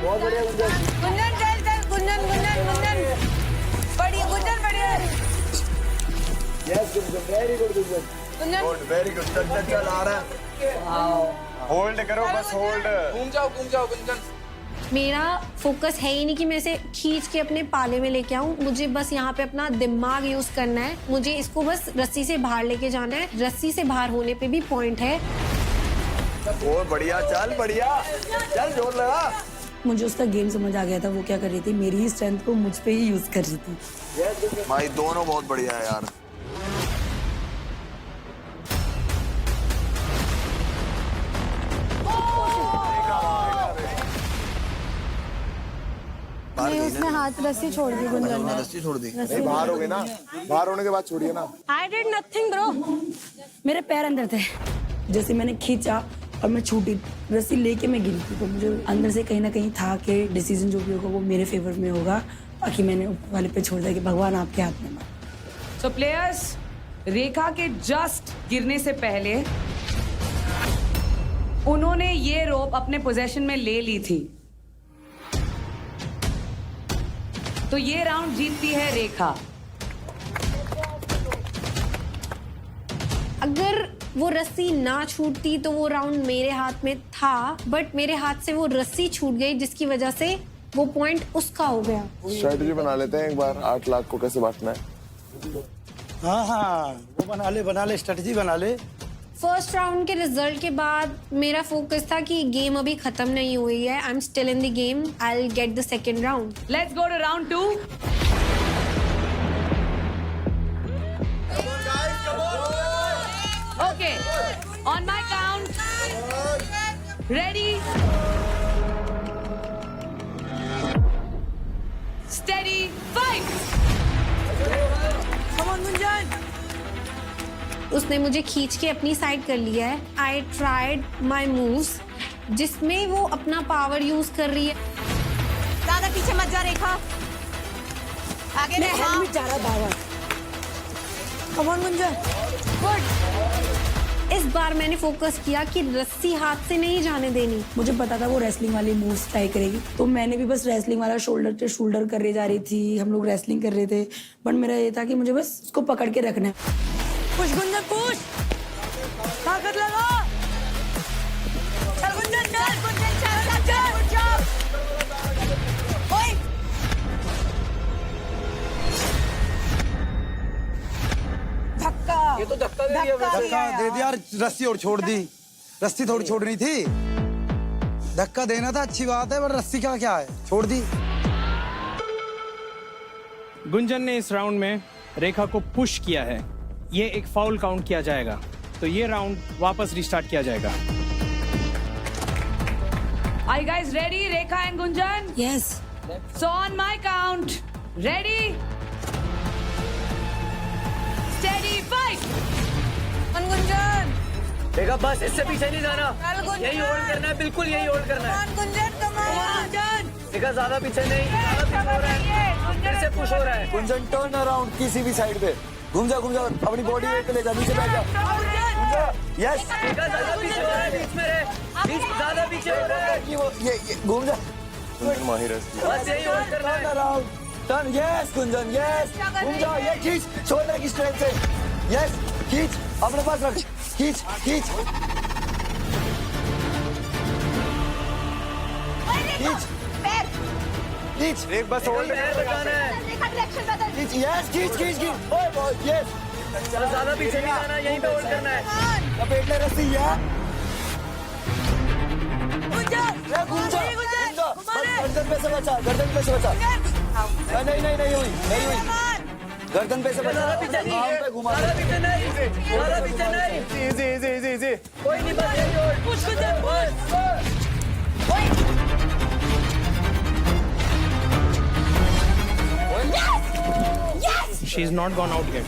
बहुत बढ़िया गुंजन।
गुंजन चल चल, गुंजन गुंजन गुंजन बढ़िया, गुंजन बढ़िया।
Yes Gunjan, very good Gunjan, good, very good. चल चल चल, आ रहा है। होल्ड करो बस, होल्ड।
घूम जाओ गुंजन।
मेरा फोकस है ही नहीं कि मैं इसे खींच के अपने पाले में लेके आऊं, मुझे बस यहाँ पे अपना दिमाग यूज करना है। मुझे इसको बस रस्सी से बाहर लेके जाना है, रस्सी से बाहर होने पे भी पॉइंट है।
बहुत बढ़िया, चल बढ़िया, चल जोर लगा।
मुझे उसका गेम समझ आ गया था, वो क्या कर रही थी, मेरी ही स्ट्रेंथ को मुझ पे ही यूज कर रही थी।
भाई दोनों बहुत बढ़िया है यार।
उसने हाथ रस्सी छोड़ दी गुंजन ने।
रस्सी छोड़ दी।
नहीं, बाहर हो गए ना, बाहर होने के बाद छोड़िए ना।
I did nothing bro।
मेरे पैर अंदर थे, जैसे मैंने खींचा और मैं छूटी, रस्सी लेके मैं गिरी थी, तो मुझे अंदर से कहीं ना कहीं था कि डिसीजन जो भी होगा वो मेरे फेवर में होगा। बाकी मैंने ऊपर वाले पे छोड़ दिया कि भगवान आपके हाथ में।
सो प्लेयर्स, रेखा के जस्ट गिरने से पहले उन्होंने ये रोप अपने पोजेशन में ले ली थी, तो ये राउंड जीतती है रेखा।
अगर वो रस्सी ना छूटती तो वो राउंड मेरे हाथ में था, बट मेरे हाथ से वो रस्सी छूट गई जिसकी वजह से वो पॉइंट उसका हो गया।
स्ट्रेटजी बना लेते हैं एक बार, 8 लाख को कैसे बांटना है।
हाँ, वो बना ले, स्ट्रेटजी बना ले।
फर्स्ट राउंड के रिजल्ट के बाद मेरा फोकस था कि गेम अभी खत्म नहीं हुई है, I am still in the game, I will get the second round.
Let's go to round 2। Okay, on my count, ready, steady, fight.
Come on Gunjan.
उसने मुझे खींच के अपनी साइड कर लिया है। आई ट्राइड माई मूव्स जिसमें वो अपना पावर यूज कर रही है।
ज्यादा पीछे मत जा रेखा, आगे
मैं हेलमेट जा रहा बाबा। Come on Gunjan,
good. इस बार मैंने फोकस किया कि रस्सी हाथ से नहीं जाने देनी।
मुझे पता था वो रेसलिंग वाली मूव्स ट्राई करेगी, तो मैंने भी बस रेसलिंग वाला शोल्डर से शोल्डर कर रही जा रही थी। हम लोग रेसलिंग कर रहे थे, बट मेरा ये था कि मुझे बस उसको पकड़ के रखना है।
पुश गुंजन, पुश, ताकत लगा। चल गुंजन, चल गुंजन, चल चल गुड जॉब। ओए धक्का,
ये तो धक्का दे दिया यार, रस्सी और छोड़ दी। रस्सी थोड़ी छोड़नी थी, धक्का देना था, अच्छी बात है, पर रस्सी का क्या है, छोड़ दी।
गुंजन ने इस राउंड में रेखा को पुश किया है, ये एक फाउल काउंट किया जाएगा, तो ये राउंड वापस रिस्टार्ट किया जाएगा।
Are you guys ready, Rekha and Gunjan?
Yes.
So on my count, ready, steady, fight.
Gunjan,
देखा, बस इससे पीछे नहीं जाना, यही होल्ड करना है, बिल्कुल यही होल्ड करना है।
गुंजन, कम ऑन गुंजन।
देखा, ज्यादा पीछे नहीं, ज्यादा पीछे हो रहा है, फिर से पुश हो रहा है। गुंजन टर्न अराउंड किसी भी साइड पे, घूम जा, अपनी बॉडी वेट पे ले जा, नीचे बैठ जा। यस, ज्यादा पीछे हो रहा है, बीच में रहे, बीच ज्यादा पीछे हो रहा है, ये घूम जा।
माहिर है,
बस यही होल्ड करना है, around turn. Yes Gunjan, yes, घूम जा, ये खींच, शोल्डर की स्ट्रेंथ से, यस, खींच, अपने पास रख, खींच खींच खींच खींच, एक बस होल्ड करना है, खींच, यस, खींच खींच खींच, ओए बॉय, यस, चलो ज्यादा पीछे नहीं जाना, यहीं पे होल्ड करना है, लपेट ले रस्सी, यार गर्दन पे से बचा, गर्दन पे से बचा, नहीं नहीं नहीं हुई, नहीं हुई, गर्दन पे से बचा, आर्म पे घुमा दो।
इजी कोई नहीं बचे, push Gunjan push.
She's not gone out yet.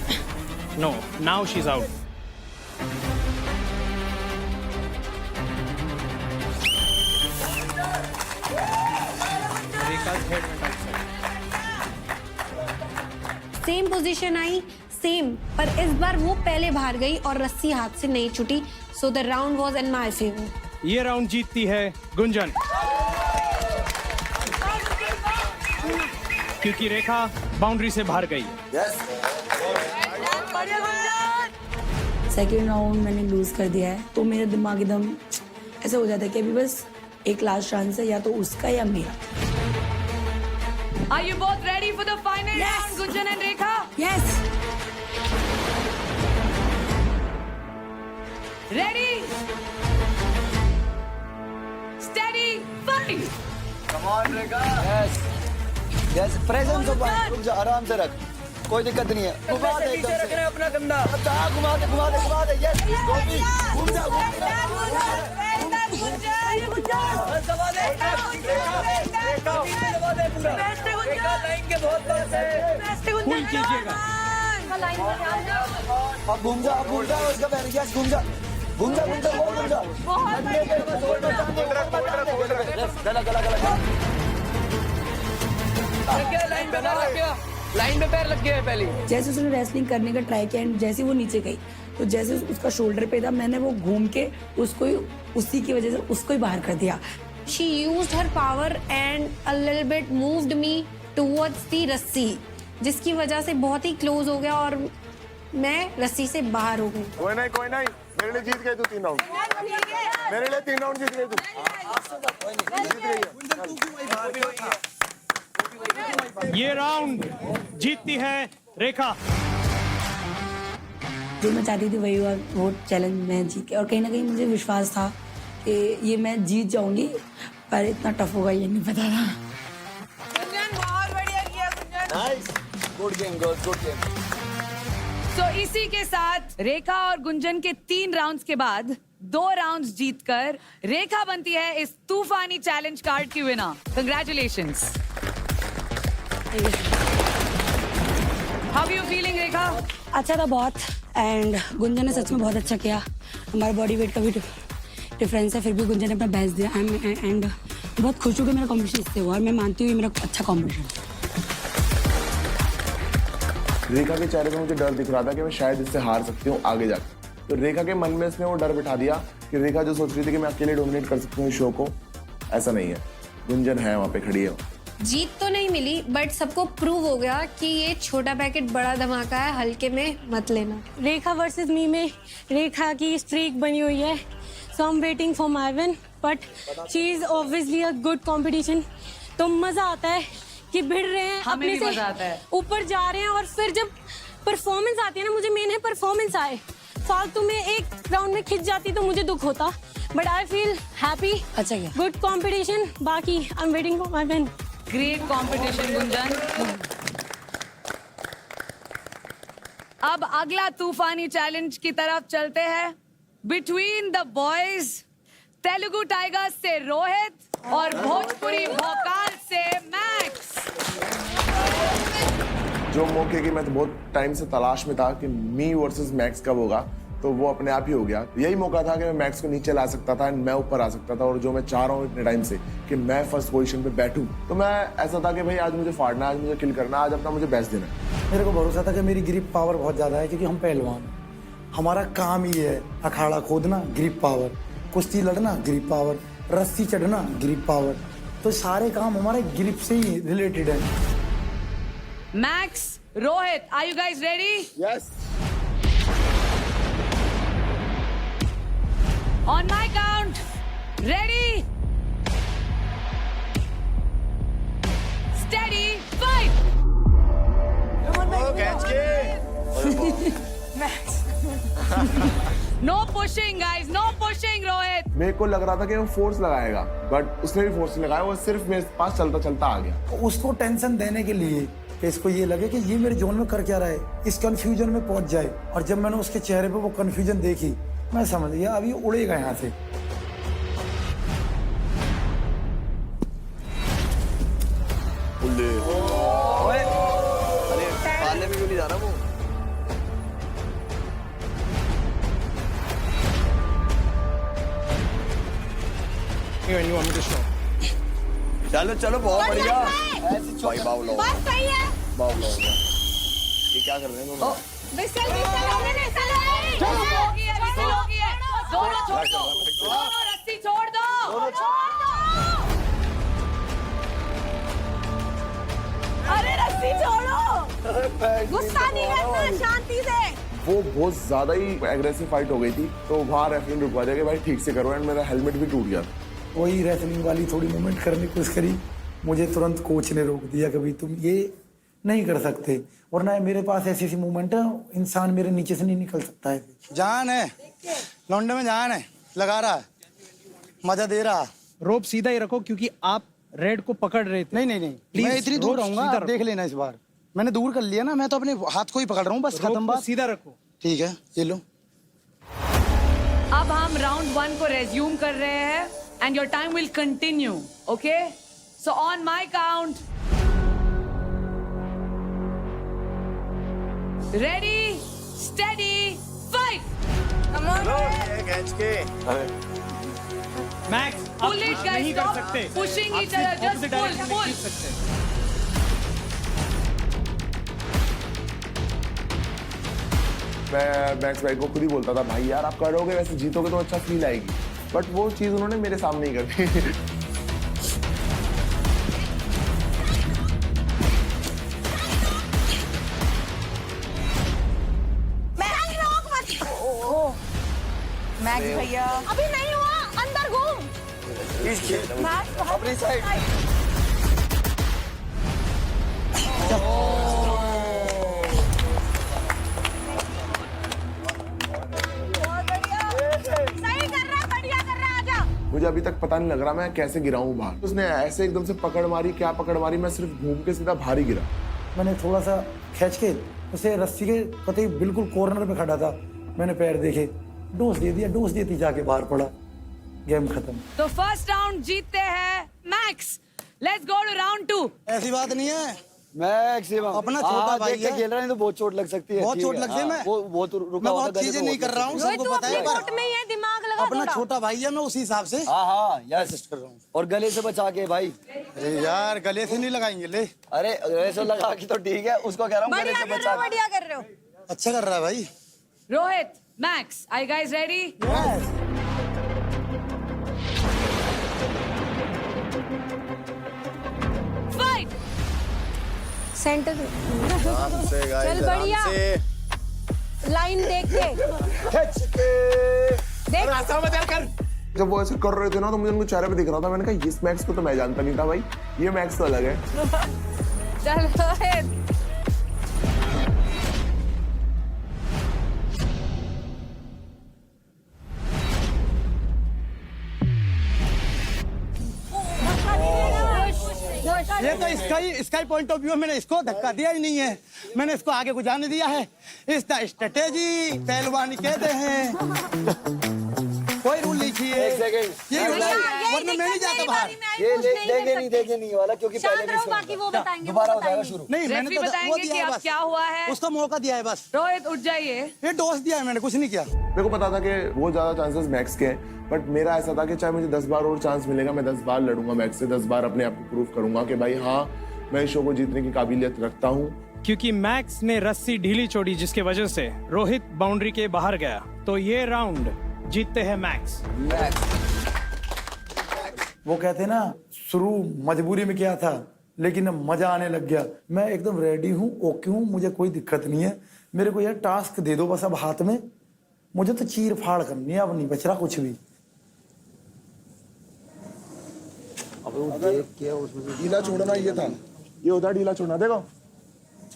No, now she's out. Rekha's head went outside.
Same position आई, सेम, पर इस बार वो पहले बाहर गई और रस्सी हाथ से नहीं छूटी, so the round was in my favour.
ये राउंड जीतती है गुंजन, क्योंकि रेखा बाउंड्री से बाहर गई।
सेकेंड राउंड मैंने लूज कर दिया है, तो मेरा दिमाग एकदम ऐसा हो जाता है कि अभी बस एक लास्ट चांस है, या तो उसका या मेरा।
Are you both ready for the final round, Gunjan and Rekha?
Yes.
Ready? Steady, fight!
Come on, Rekha. Yes, presence of mind. रुक जा, आराम से रख, कोई दिक्कत नहीं है। घुमा दे एकदम से। रखना अपना कंधा। घुमा दे। Yes, गोपी, घूम जा।
फुल कीजिएगा।
अब घूम जा उसका पैर। यस, घूम जा।
लाइन पे पैर लग गया है पहले। जैसे उसने रेसलिंग करने का ट्राई किया, एंड जैसे वो नीचे गई, तो जैसे उसका शोल्डर पे था, मैंने वो घूम के उसको ही, उसी की वजह से उसको ही बाहर कर दिया।
She used her power and a little bit moved me towards the रस्सी, जिसकी वजह से बहुत ही क्लोज हो गया और मैं रस्सी से बाहर हो गई।
कोई नहीं, मेरे लिए जीत गई तू 3 राउंड। मेरे लिए 3 राउंड जीत गई तू।
ये राउंड जीतती है रेखा।
जो मैं चाहती थी वही हुआ, वो चैलेंज मैं जीत के, और कहीं ना कहीं मुझे विश्वास था कि ये मैं जीत जाऊंगी, पर इतना टफ होगा ये नहीं पता था।
बहुत बढ़िया किया गुंजन।
Nice, good game.
तो इसी के साथ रेखा और गुंजन के 3 राउंड्स के बाद 2 राउंड्स जीतकर रेखा बनती है इस तूफानी चैलेंज कार्ड की विनर। Congratulations. How you feeling Rekha?
अच्छा था बहुत, एंड गुंजन ने सच में बहुत अच्छा किया। हमारा बॉडी वेट का भी डिफरेंस है, फिर भी गुंजन ने अपना बेस्ट दिया, एंड बहुत खुश हूँ कि मेरा कॉम्पिटिशन इससे हुआ, और मैं मानती हूँ मेरा अच्छा कॉम्पिटिशन।
रेखा के चेहरे पे मुझे डर दिख रहा था कि मैं शायद इससे हार सकती हूँ आगे जाकर, तो रेखा के मन में इसने वो डर बिठा दिया कि रेखा जो सोच रही थी कि मैं अकेले डोमिनेट कर सकती हूँ शो को, ऐसा नहीं है। गुंजन है वहाँ पे खड़ी है।
जीत तो नहीं मिली, बट सबको प्रूव हो गया कि ये छोटा पैकेट बड़ा धमाका है, हल्के में मत लेना।
रेखा वर्सेस मी में रेखा की स्ट्रीक बनी हुई है, so I am waiting for my win, but she is obviously a good competition. तो मजा आता है कि भिड़ रहे हैं,
हमें
अपने
भी मजा आता है।
से ऊपर जा रहे हैं, और फिर जब परफॉर्मेंस आती है ना, मुझे मेन है परफॉर्मेंस आए। फालतू में एक राउंड में खिंच जाती तो मुझे दुख होता, बट आई फील हैप्पी।
अच्छा क्या?
Good competition. बाकी I am waiting for my win.
Great competition Gunjan. अब अगला तूफानी चैलेंज की तरफ चलते हैं। Between the boys, Telugu Tigers से रोहित और भोजपुरी भोकाल से मैक्स।
जो मौके की मैं तो बहुत टाइम से तलाश में था कि मी वर्सेस मैक्स कब होगा, तो वो अपने आप ही हो गया। यही मौका था कि मैं मैक्स को नीचे ला सकता था, मैं ऊपर आ सकता था, और जो मैं चाह रहा हूँ इतने टाइम से कि मैं फर्स्ट पोजीशन पे बैठूं, तो मैं ऐसा था कि भाई आज मुझे फाड़ना, आज मुझे किल करना, आज अपना मुझे बेस्ट देना है।
मेरे को भरोसा था कि मेरी ग्रिप पावर बहुत ज़्यादा है, क्योंकि हम पहलवान, हमारा काम ही है अखाड़ा खोदना, ग्रिप पावर, कुश्ती लड़ना, ग्रिप पावर, रस्सी चढ़ना, ग्रिप पावर, तो सारे काम हमारे ग्रिप से ही रिलेटेड है।
Max, Rohit, are you guys ready?
Yes.
On my count, ready, steady, fight! No pushing, guys, no pushing, Rohit.
मेरे को लग रहा था कि वो फोर्स लगाएगा, बट उसने भी फोर्स नहीं लगाया, वो सिर्फ मेरे पास चलता चलता आ गया।
उसको टेंशन देने के लिए कि इसको ये लगे कि ये मेरे जोन में कर क्या रहा है, इस कंफ्यूजन में पहुंच जाए। और जब मैंने उसके चेहरे पे वो कंफ्यूजन देखी, मैं समझ गया अब ये उड़ेगा यहाँ से।
अरे पाले में क्यों नहीं जा रहा वो?
You want me to stop?
चलो चलो बहुत बढ़िया। ऐसी भाई बाउल हो
बस सही है।
बाउल हो गया। ये क्या कर रहे हैं दोनों?
बिस्तर होने दे, चलो।
दोनों छोड़ दो, दोनों रस्सी छोड़ दो।
अरे रस्सी छोड़ो, गुस्सा नहीं करना, शांति से।
वो बहुत ज्यादा ही एग्रेसिव फाइट हो गई थी, तो वहाँ रेफरी रुकवा दिया कि भाई ठीक से करो, एंड मेरा हेलमेट भी टूट गया।
वही रेसलिंग वाली थोड़ी मूवमेंट करने की कोशिश करी, मुझे तुरंत कोच ने रोक दिया कि भाई तुम ये नहीं कर सकते, वरना मेरे पास ऐसी ऐसी मूवमेंट है, इंसान मेरे नीचे से नहीं निकल सकता है।
जान है लौंडे में, जान है, लगा रहा है, मजा दे रहा।
रोप सीधा ही रखो क्योंकि आप रेड को पकड़ रहे थे।
नहीं, मैं इतनी दूर रहूंगा, आप देख लेना। इस बार मैंने दूर कर लिया ना, मैं तो अपने हाथ को ही पकड़ रहा हूँ, बस खत्म बात।
सीधा रखो।
ठीक है, ये लो।
अब हम राउंड 1 को रेज्यूम कर रहे हैं and your time will continue, okay? So on my count, ready, steady, fight.
Come on.
खींच के।
मैक्स, आप
पुल इट
push
गाइस,
नहीं कर
स्टॉप
सकते।
पुशिंग
आप
ईच
सिर्फ
अदर,
opposite
जस्ट
direction में
पुल।
खींच सकते हैं।
मैं मैक्स भाई को खुद ही बोलता था, भाई यार आप करोगे वैसे जीतोगे तो अच्छा फील आएगी, बट वो चीज उन्होंने मेरे सामने ही कर दी।
मैक्स भैया
अभी नहीं हुआ, अंदर घूम।
अपनी साइड।
सही कर रहा, बढ़िया कर रहा, आजा।
मुझे अभी तक पता नहीं लग रहा मैं कैसे गिरा हूँ बाहर। उसने ऐसे एकदम से पकड़ मारी, क्या पकड़ मारी, मैं सिर्फ घूम के सीधा बाहर ही गिरा।
मैंने थोड़ा सा खींच के उसे रस्सी के कतई बिल्कुल कॉर्नर पे खड़ा था, मैंने पैर देखे, डोज दे दिया, डोज देती जाके बाहर पड़ा, गेम खत्म।
तो फर्स्ट राउंड जीतते हैं Max. Let's go to round 2।
ऐसी बात नहीं है,
मैक्सिमम
अपना छोटा भाई
देख के
है।
खेल रहा है तो बहुत चोट लग सकती है।
बहुत
ठीक
चोट
है,
लग जाए।
हाँ,
मैं
वो तो रुका
मैं
हुआ
बहुत
था,
चीजें
गले
नहीं
तो
कर रहा हूँ,
बहुत
सबको पता है।
कोर्ट में ही है, दिमाग लगा
अपना
थोड़ा।
छोटा भाई है, मैं उसी हिसाब से
हाँ हाँ यस
एडजस्ट कर रहा हूँ।
और गले से बचा के भाई।
अरे यार गले से नहीं लगाएंगे, ले।
अरे गले से लगा के तो ठीक है, उसको कह रहा हूँ गले
बढ़िया
से
कर
बचा
रहे हो,
के।
बढ़िया कर रहे हो।
अच्छा कर रहा है भाई।
Rohit, max, are you guys ready? Fight!
Centre
आराम से guys,
चल
आराम
बढ़िया।
से।
लाइन देख के
खींच के।
देख।
रास्ता बदल कर।
जब वो ऐसे कर रहे थे ना, तो मुझे उनको चेहरे पे दिख रहा था, मैंने कहा इस मैक्स को तो मैं जानता नहीं था भाई, ये मैक्स तो अलग है।
चल रोहित।
ये तो इसका ही पॉइंट ऑफ व्यू है, मैंने इसको धक्का दिया ही नहीं है, मैंने इसको आगे को जाने दिया है। इसका स्ट्रेटेजी पहलवानी कहते हैं, कोई रूल नहीं किए।
एक सेकंड,
ये रूल है,
यही
वरना मैं नहीं जाता बाहर।
ये देखे नहीं वाला क्योंकि
शांत
पहले
रहो,
भी
बाकी वो बताएंगे, वो
दोबारा हो जाएगा
बताएंगे।
शुरू।
नहीं मैंने
रेफरी
तो वो
बताएंगे
दिया
कि
है
अब
बस,
क्या हुआ है।
उसका मौका दिया है बस।
रोहित उठ जाइए।
ये डोज दिया है मैंने, कुछ नहीं किया।
मेरे को पता था कि वो ज्यादा चांसेस मैक्स के हैं, बट मेरा ऐसा था कि चाहे मुझे 10 बार और चांस मिलेगा, मैं 10 बार लड़ूंगा मैक्स से, 10 बार अपने आप को प्रूव करूंगा कि भाई हाँ मैं इस शो को जीतने की काबिलियत रखता हूँ।
क्योंकि मैक्स ने रस्सी ढीली छोड़ी जिसकी वजह से रोहित बाउंड्री के बाहर गया, तो ये राउंड जीतते हैं मैक्स।
वो कहते ना, शुरू मजबूरी में किया था लेकिन अब मजा आने लग गया। मैं एकदम रेडी हूँ, ओके हूँ, मुझे कोई दिक्कत नहीं है। मेरे को यह टास्क दे दो बस अब हाथ में, मुझे तो चीर फाड़ करनी है, अब नहीं बच रहा कुछ भी।
ढीला छोड़ना ये था, ये होता है ढीला छोड़ना, देखो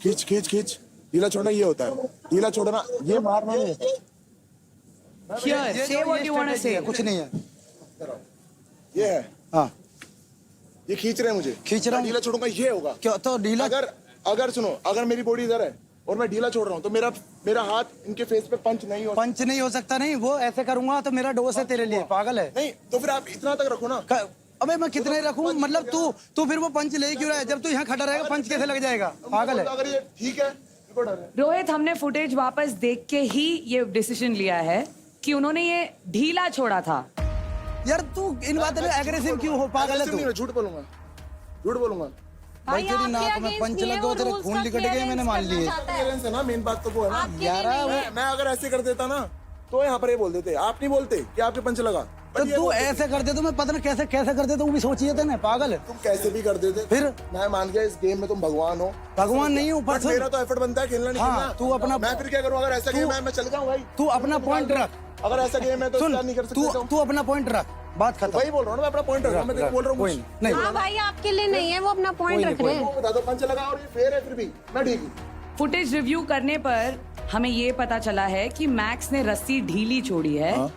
खींच खींच खींच, ढीला छोड़ना ये होता है, ढीला छोड़ना ये मारना नहीं है।
Here, say what you want to say.
कुछ नहीं है,
ये है,
हाँ
ये खींच रहे हैं मुझे,
खींच रहा हूँ।
ढीला छोड़ूंगा ये होगा।
क्यों तो ढीला
अगर अगर सुनो, अगर मेरी बॉडी इधर है और मैं ढीला छोड़ रहा हूँ तो मेरा हाथ इनके फेस पे पंच नहीं हो
पंच नहीं हो सकता। नहीं, वो ऐसे करूंगा तो मेरा डोज है तेरे लिए, पागल है।
नहीं तो फिर आप इतना तक रखो ना।
अबे मैं कितने रखूं? मतलब तू फिर वो पंच ले क्यों रहा है? जब तू यहाँ खड़ा रहेगा पंच कैसे लग जाएगा? पागल है।
अगर ये ठीक है,
रोहित, हमने फुटेज वापस देख के ही ये डिसीजन लिया है कि उन्होंने ये ढीला छोड़ा था।
यार तू इन बातों में एग्रेसिव क्यों हो? पागल है तू।
झूठ बोलूंगा, झूठ बोलूंगा
भाई तेरी नाक में पंच लगा हो, तेरे खून निकट गए, मैंने मान लिए।
क्लियरेंस है ना, मेन बात तो वो है ना यार। मैं अगर ऐसे कर देता ना तो यहाँ पर ये बोल देते, आप नहीं बोलते कि आपके पंच लगा।
तो तू ऐसे कर दे तो मैं पता नहीं कैसे कर दे, तो वो भी सोचिए थे ना, पागल है।
तुम कैसे भी कर देते
फिर
मैं मान गया इस गेम में तुम भगवान हो।
भगवान नहीं हूँ,
पर मेरा तो एफर्ट बनता है खेलना नहीं खेलना।
तू अपना,
मैं फिर क्या करूँ? अगर ऐसा गेम है मैं चल जाऊँ भाई।
तू अपना पॉइंट रख।
अगर ऐसा गेम है तो नहीं कर सकते।
तू अपना पॉइंट रख, बात खत्म।
वही बोल रहा हूँ मैं, अपना पॉइंट रख रहा हूँ। मैं बोल रहा हूँ
नहीं।
हाँ भाई, आपके लिए नहीं है, वो अपना पॉइंट रख रहे हैं।
बता दो पंच लगा और ये फेयर है, फिर भी मैं ठीक हूँ।
फुटेज रिव्यू करने पर हमें ये पता चला है कि मैक्स ने रस्सी ढीली छोड़ी है,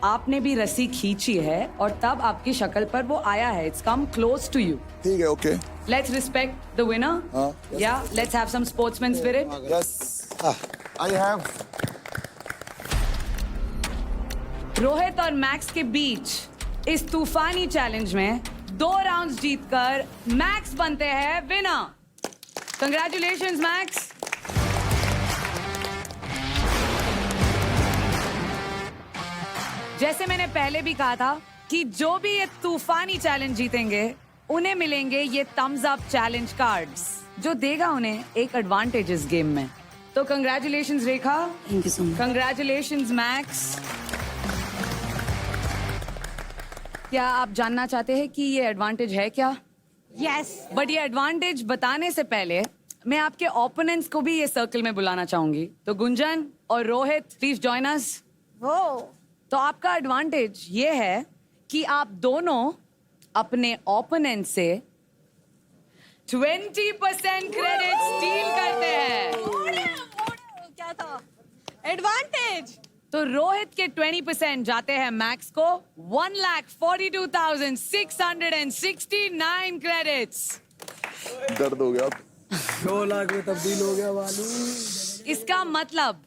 आपने भी रस्सी खींची है और तब आपकी शक्ल पर वो आया है। It's come close to you.
ठीक है, okay.
Let's respect the winner. या let's have some sportsman spirit.
Yes, I have.
Rohit और मैक्स के बीच इस तूफानी चैलेंज में 2 राउंड्स जीतकर मैक्स बनते हैं विनर। Congratulations max. जैसे मैंने पहले भी कहा था कि जो भी ये तूफानी चैलेंज जीतेंगे उन्हें मिलेंगे ये थम्स अप चैलेंज कार्ड्स, जो देगा उन्हें एक एडवांटेज इस गेम में। तो congratulations Rekha.
Thank you so much.
Congratulations max. क्या आप जानना चाहते हैं कि ये एडवांटेज है क्या?
यस।
बट ये एडवांटेज बताने से पहले मैं आपके ओपोनेंट्स को भी ये सर्कल में बुलाना चाहूंगी। तो गुंजन और रोहित, प्लीज जॉइन अस। तो आपका एडवांटेज ये है कि आप दोनों अपने ओपोनेंट से 20% क्रेडिट स्टील करते हैं।
क्या था एडवांटेज?
तो रोहित के 20% जाते हैं मैक्स को 1,42,669 क्रेडिट्स।
दर्द हो गया।
2 लाख में तब्दील हो गया वालू।
इसका मतलब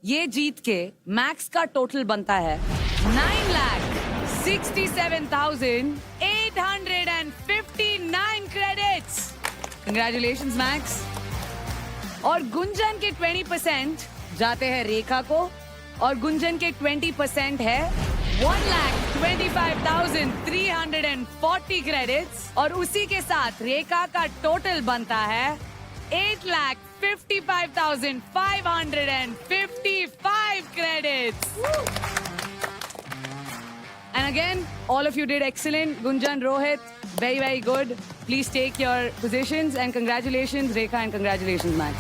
ये जीत के मैक्स का टोटल बनता है 9,67,859 क्रेडिट्स। Congratulations max. और गुंजन के 20% जाते हैं रेखा को और गुंजन के 20% है 1,25,340 क्रेडिट्स। और उसी के साथ रेखा का टोटल बनता है 8,55,555 credits. And again, all of you did excellent. Gunjan, Rohit, very, very good. Please take your positions and congratulations, Rekha, and congratulations, Max.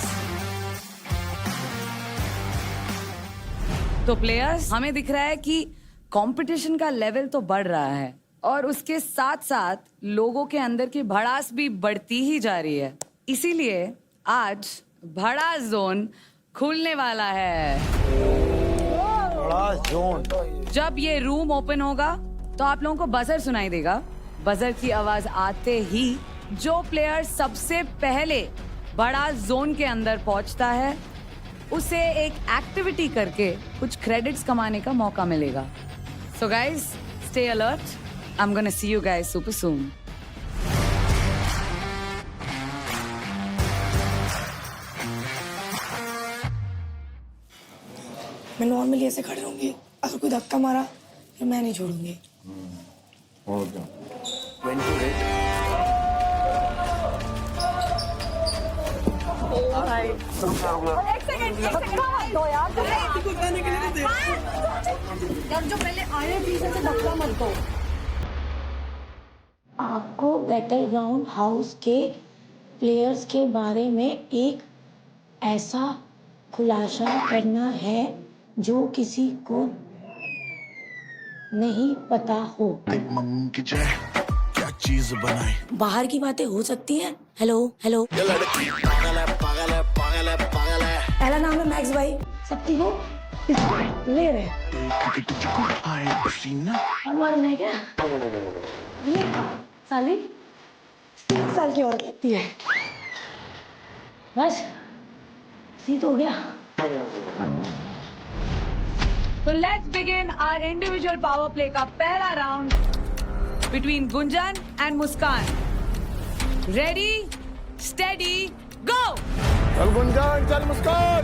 तो प्लेयर्स, हमें दिख रहा है कि कंपटीशन का लेवल तो बढ़ रहा है और उसके साथ साथ लोगों के अंदर की भड़ास भी बढ़ती ही जा रही है। इसीलिए आज भड़ास जोन खुलने वाला है।
भड़ास जोन।
जब ये रूम ओपन होगा तो आप लोगों को बजर सुनाई देगा। बजर की आवाज आते ही जो प्लेयर सबसे पहले भड़ास जोन के अंदर पहुंचता है उसे एक एक्टिविटी करके कुछ क्रेडिट्स कमाने का मौका मिलेगा। So guys, stay alert. I am gonna see you guys super soon.
मैं नॉर्मली ऐसे खड़े रहूंगी, अगर कोई धक्का मारा फिर मैं नहीं छोड़ूंगी।
और क्या?
जो पहले आए पीछे से धक्का मत दो।
आपको बैटल ग्राउंड हाउस के प्लेयर्स के बारे में एक ऐसा खुलासा करना है जो किसी को नहीं पता हो। क्या चीज बनाई? बाहर की बातें हो सकती हैं। Hello hello. पहला नाम है मैक्स भाई। सकती हो ले रहे हमारे क्या ये साली 3 साल की औरत लगती है। बस सीत हो गया.
So let's begin our individual power play का पहला round between Gunjan and Muskan. Ready, steady, go!
चल गुंजन, चल मुस्कान.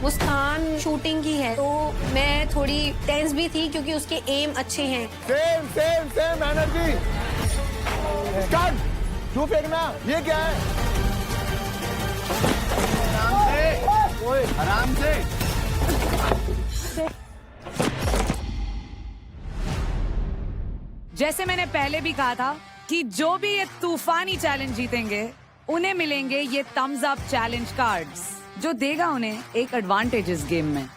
मुस्कान शूटिंग की है तो मैं थोड़ी टेंस भी थी क्योंकि उसके एम अच्छे हैं.
Same energy. स्टार्ट. तू फेंकना. ये क्या है?
आराम से.
जैसे मैंने पहले भी कहा था कि जो भी ये तूफानी चैलेंज जीतेंगे उन्हें मिलेंगे ये थम्स अप चैलेंज कार्ड्स, जो देगा उन्हें एक एडवांटेज इस गेम में.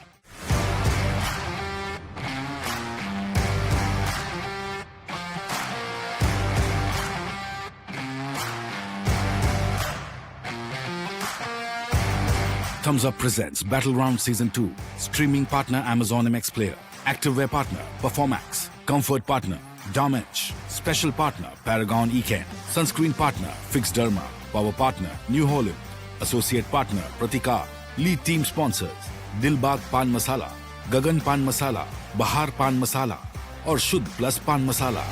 Thumbs Up presents Battleground Season 2. Streaming partner Amazon MX Player. Activewear partner Performax. Comfort partner Damage. Special partner Paragon Eken. Sunscreen partner Fix Derma. Power partner New Holland. Associate partner Pratikar. Lead team sponsors Dilbag Pan Masala, Gagan Pan Masala, Bahar Pan Masala और शुद्ध plus पान मसाला.